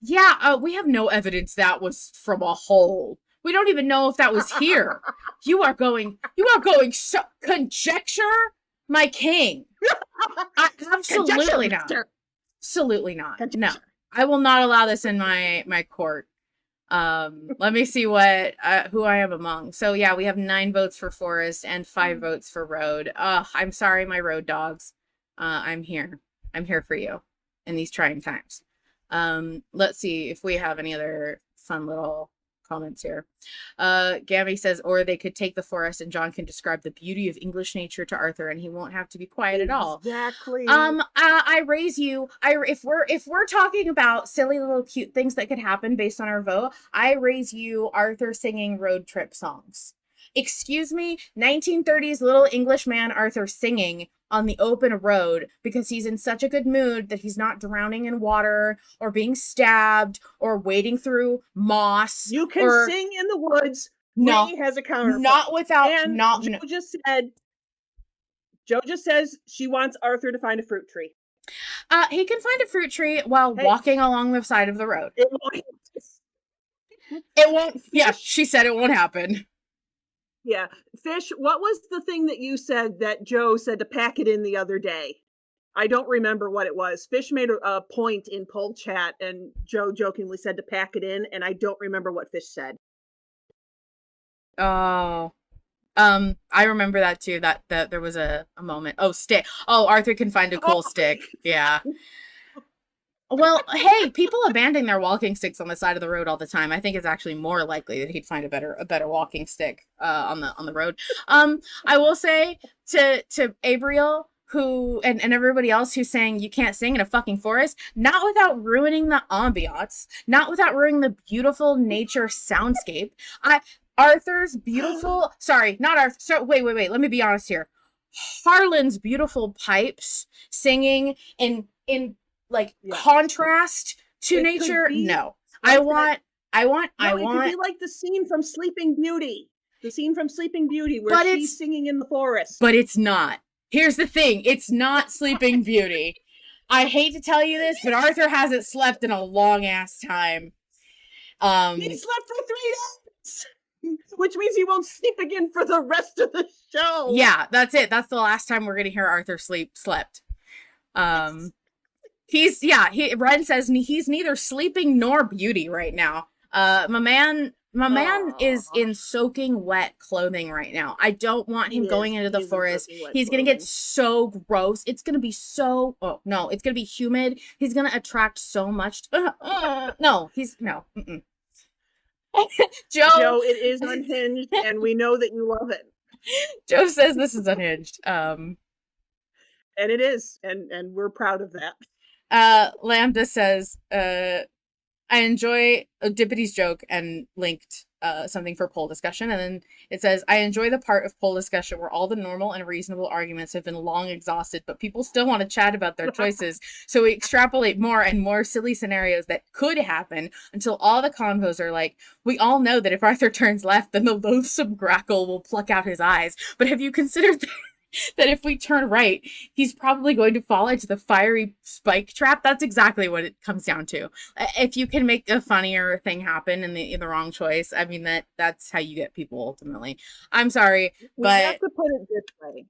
Yeah, we have no evidence that was from a hole. We don't even know if that was here. You are going conjecture, my king. Absolutely not. Absolutely not. Conjecture. No, I will not allow this in my court. Let me see what who I am among. So yeah, we have 9 votes for forest and 5 votes for road. I'm sorry, my road dogs. I'm here for you in these trying times. Let's see if we have any other fun little comments here. Gabby says, or they could take the forest and John can describe the beauty of English nature to Arthur and he won't have to be quiet at all. Exactly. I raise you. If we're talking about silly little cute things that could happen based on our vote, I raise you Arthur singing road trip songs. Excuse me, 1930s little English man Arthur singing on the open road because he's in such a good mood that he's not drowning in water or being stabbed or wading through moss. You can sing in the woods. No, he has a counterpoint. Not without. And not. Joe just says she wants Arthur to find a fruit tree. He can find a fruit tree while walking along the side of the road. It won't. Yeah, she said it won't happen. Yeah. Fish, what was the thing that you said that Joe said to pack it in the other day? I don't remember what it was. Fish made a point in poll chat and Joe jokingly said to pack it in, and I don't remember what Fish said. Oh. I remember that too, that there was a moment. Oh, stick. Oh, Arthur can find a cool stick. Yeah. Well, hey, people abandon their walking sticks on the side of the road all the time. I think it's actually more likely that he'd find a better walking stick on the road. I will say to Abriel, who and everybody else who's saying you can't sing in a fucking forest, not without ruining the ambiance, not without ruining the beautiful nature soundscape. Arthur's beautiful, sorry, not Arthur, so wait, let me be honest here. Harlan's beautiful pipes singing in like Yeah. contrast to It could nature. be No. I like that. want I want I No, it could be want like the scene from Sleeping Beauty. The scene from Sleeping Beauty where but she's it's singing in the forest. but it's not. Here's the thing, it's not Sleeping Beauty. I hate to tell you this, but Arthur hasn't slept in a long ass time. He slept for 3 days, which means he won't sleep again for the rest of the show. Yeah, that's it. That's the last time we're gonna hear Arthur slept. Ren says he's neither sleeping nor beauty right now. My man is in soaking wet clothing right now. I don't want him going into the forest. He's gonna get so gross. It's gonna be so, oh no, it's gonna be humid. He's gonna attract so much. No, he's no. Joe, it is unhinged, and we know that you love it. Joe says this is unhinged. And it is, and we're proud of that. Lambda says, I enjoy Dippity's joke and linked something for poll discussion. And then it says, I enjoy the part of poll discussion where all the normal and reasonable arguments have been long exhausted, but people still want to chat about their choices. So we extrapolate more and more silly scenarios that could happen until all the convos are like, we all know that if Arthur turns left, then the loathsome grackle will pluck out his eyes. But have you considered that if we turn right, he's probably going to fall into the fiery spike trap? That's exactly what it comes down to. If you can make a funnier thing happen in the wrong choice, I mean, that's how you get people ultimately. I'm sorry, We but have to put it this way.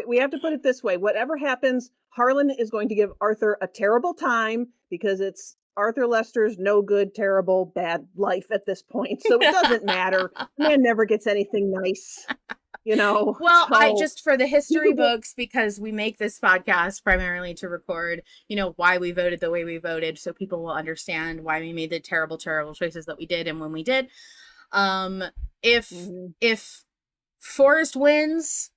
We have to put it this way. Whatever happens, Harlan is going to give Arthur a terrible time because it's Arthur Lester's no good, terrible, bad life at this point. So it doesn't matter. The man never gets anything nice. Well, I just, for the history books, because we make this podcast primarily to record, why we voted the way we voted, so people will understand why we made the terrible choices that we did and when we did. If Forrest wins,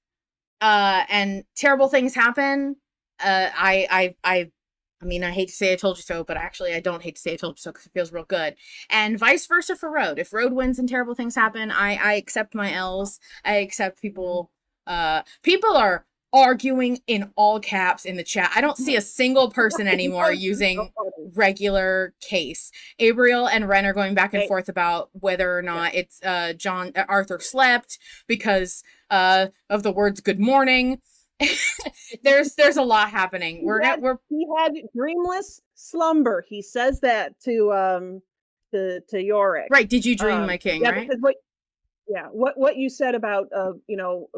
and terrible things happen, I mean, I hate to say I told you so, but actually I don't hate to say I told you so because it feels real good. And vice versa for Road. If Road wins and terrible things happen, I accept my L's. I accept people. People are arguing in all caps in the chat. I don't see a single person anymore using regular case. Ariel and Ren are going back and forth about whether or not it's Arthur slept because of the words good morning. There's a lot happening. He had dreamless slumber. He says that to Yorick. Right. Did you dream, my king? Right. Because what you said about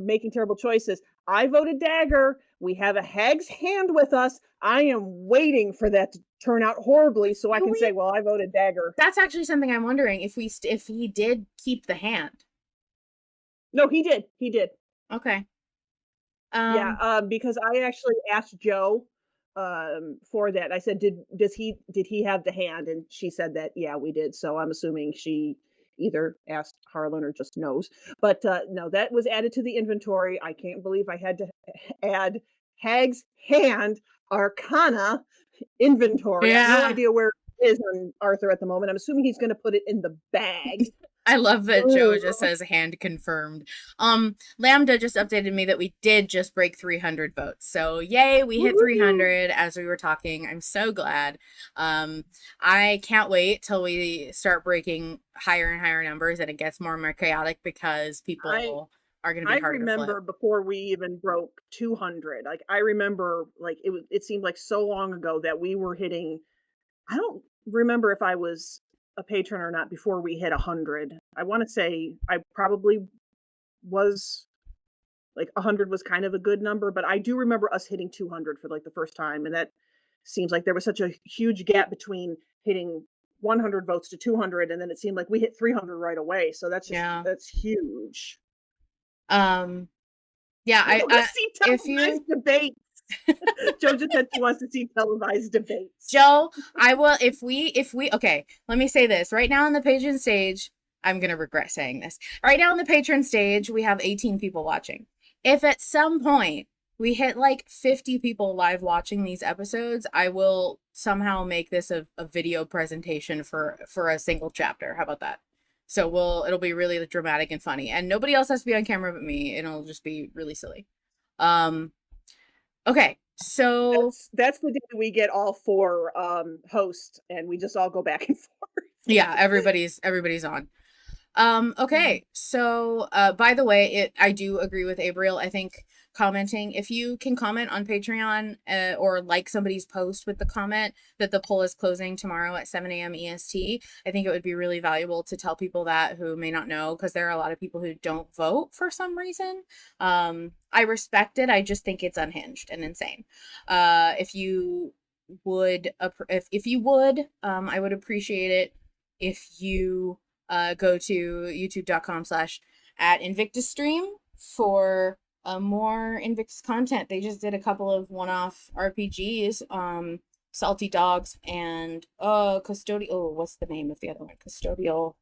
making terrible choices. I voted dagger. We have a hag's hand with us. I am waiting for that to turn out horribly so I can say, well, I voted dagger. That's actually something I'm wondering if he did keep the hand. No, he did. He did. Okay. Because I actually asked Joe for that. I said, did he have the hand? And she said that, yeah, we did. So I'm assuming she either asked Harlan or just knows. But no, that was added to the inventory. I can't believe I had to add Hag's Hand Arcana inventory. Yeah. I have no idea where it is on Arthur at the moment. I'm assuming he's going to put it in the bag. I love that Joe just says hand confirmed. Lambda just updated me that we did just break 300 votes. So yay, we hit 300 as we were talking. I'm so glad. I can't wait till we start breaking higher and higher numbers and it gets more and more chaotic because people are going to be harder to flip. I remember before we even broke 200. Like I remember it seemed like so long ago that we were hitting, I don't remember if I was a patron or not before we hit 100. I want to say I probably was like 100 was kind of a good number, but I do remember us hitting 200 for like the first time. And that seems like there was such a huge gap between hitting 100 votes to 200. And then it seemed like we hit 300 right away. So that's just, that's huge. I see televised debates. Joe just said she wants to see televised debates. Joe, I will, if we, okay, let me say this. Right now on the patron stage, I'm going to regret saying this. Right now on the patron stage, we have 18 people watching. If at some point we hit like 50 people live watching these episodes, I will somehow make this a video presentation for a single chapter. How about that? So it'll be really dramatic and funny, and nobody else has to be on camera but me, and it'll just be really silly. Um, okay, so That's the day we get all 4 hosts and we just all go back and forth. yeah, everybody's on. Mhm. Okay. So, by the way, I do agree with Abriel. I think commenting, if you can comment on Patreon, or like somebody's post with the comment that the poll is closing tomorrow at 7 a.m. EST, I think it would be really valuable to tell people that who may not know, because there are a lot of people who don't vote for some reason. I respect it. I just think it's unhinged and insane. If you would, if you would, I would appreciate it if you go to youtube.com/@InvictusStream for more Invictus content. They just did a couple of one-off RPGs, Salty Dogs and Custodial. Oh, what's the name of the other one? Custodial.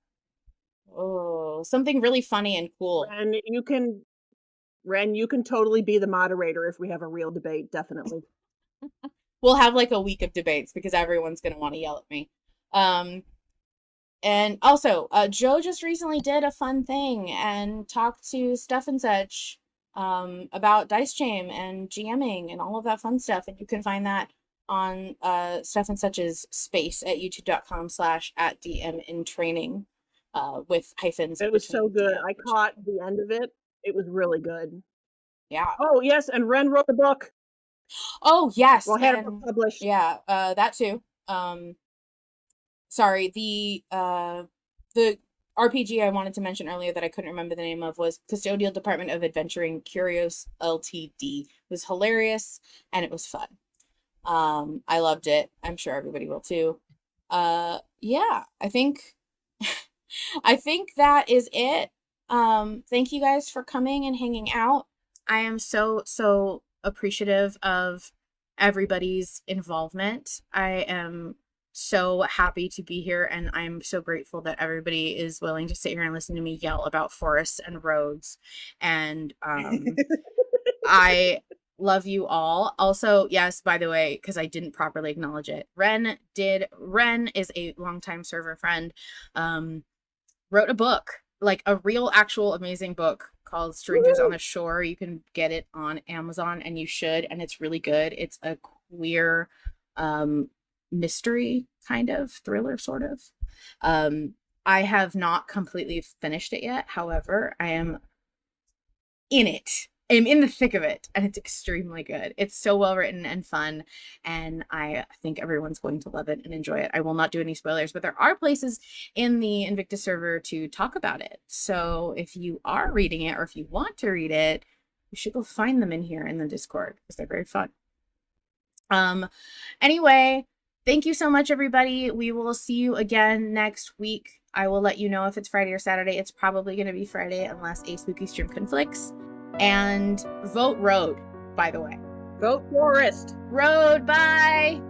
Oh, something really funny and cool. Ren, you can totally be the moderator if we have a real debate, definitely. We'll have like a week of debates because everyone's gonna want to yell at me. Um, And also, Joe just recently did a fun thing and talked to Stuff and Such about Dice Jam and GMing and all of that fun stuff. And you can find that on Stuff and Such's space at youtube.com/@DM in training, with hyphens It was so between good. DM I and training. caught the end of it. It was really good. Yeah. Oh, yes, and Ren wrote the book. Oh, yes. Well, had a book And published. yeah, that too. Sorry, the RPG I wanted to mention earlier that I couldn't remember the name of was Custodial Department of Adventuring Curios Ltd. It was hilarious and it was fun. I loved it. I'm sure everybody will too. Yeah, I think that is it. Thank you guys for coming and hanging out. I am so appreciative of everybody's involvement. I am so happy to be here, and I'm so grateful that everybody is willing to sit here and listen to me yell about forests and roads. And I love you all. Also, yes, by the way, because I didn't properly acknowledge it, Ren is a longtime server friend. Wrote a book, like a real, actual, amazing book called Strangers on Woohoo! the Shore. You can get it on Amazon, and you should, and it's really good. It's a queer um, mystery kind of thriller, sort of. Um, I have not completely finished it yet. However, I am in it. I'm in the thick of it, and it's extremely good. It's so well written and fun, and I think everyone's going to love it and enjoy it. I will not do any spoilers, but there are places in the Invictus server to talk about it. So if you are reading it, or if you want to read it, you should go find them in here in the Discord because they're very fun. Anyway, thank you so much, everybody. We will see you again next week. I will let you know if it's Friday or Saturday. It's probably going to be Friday unless a spooky stream conflicts. And vote Road, by the way. Vote Forest. Road, bye!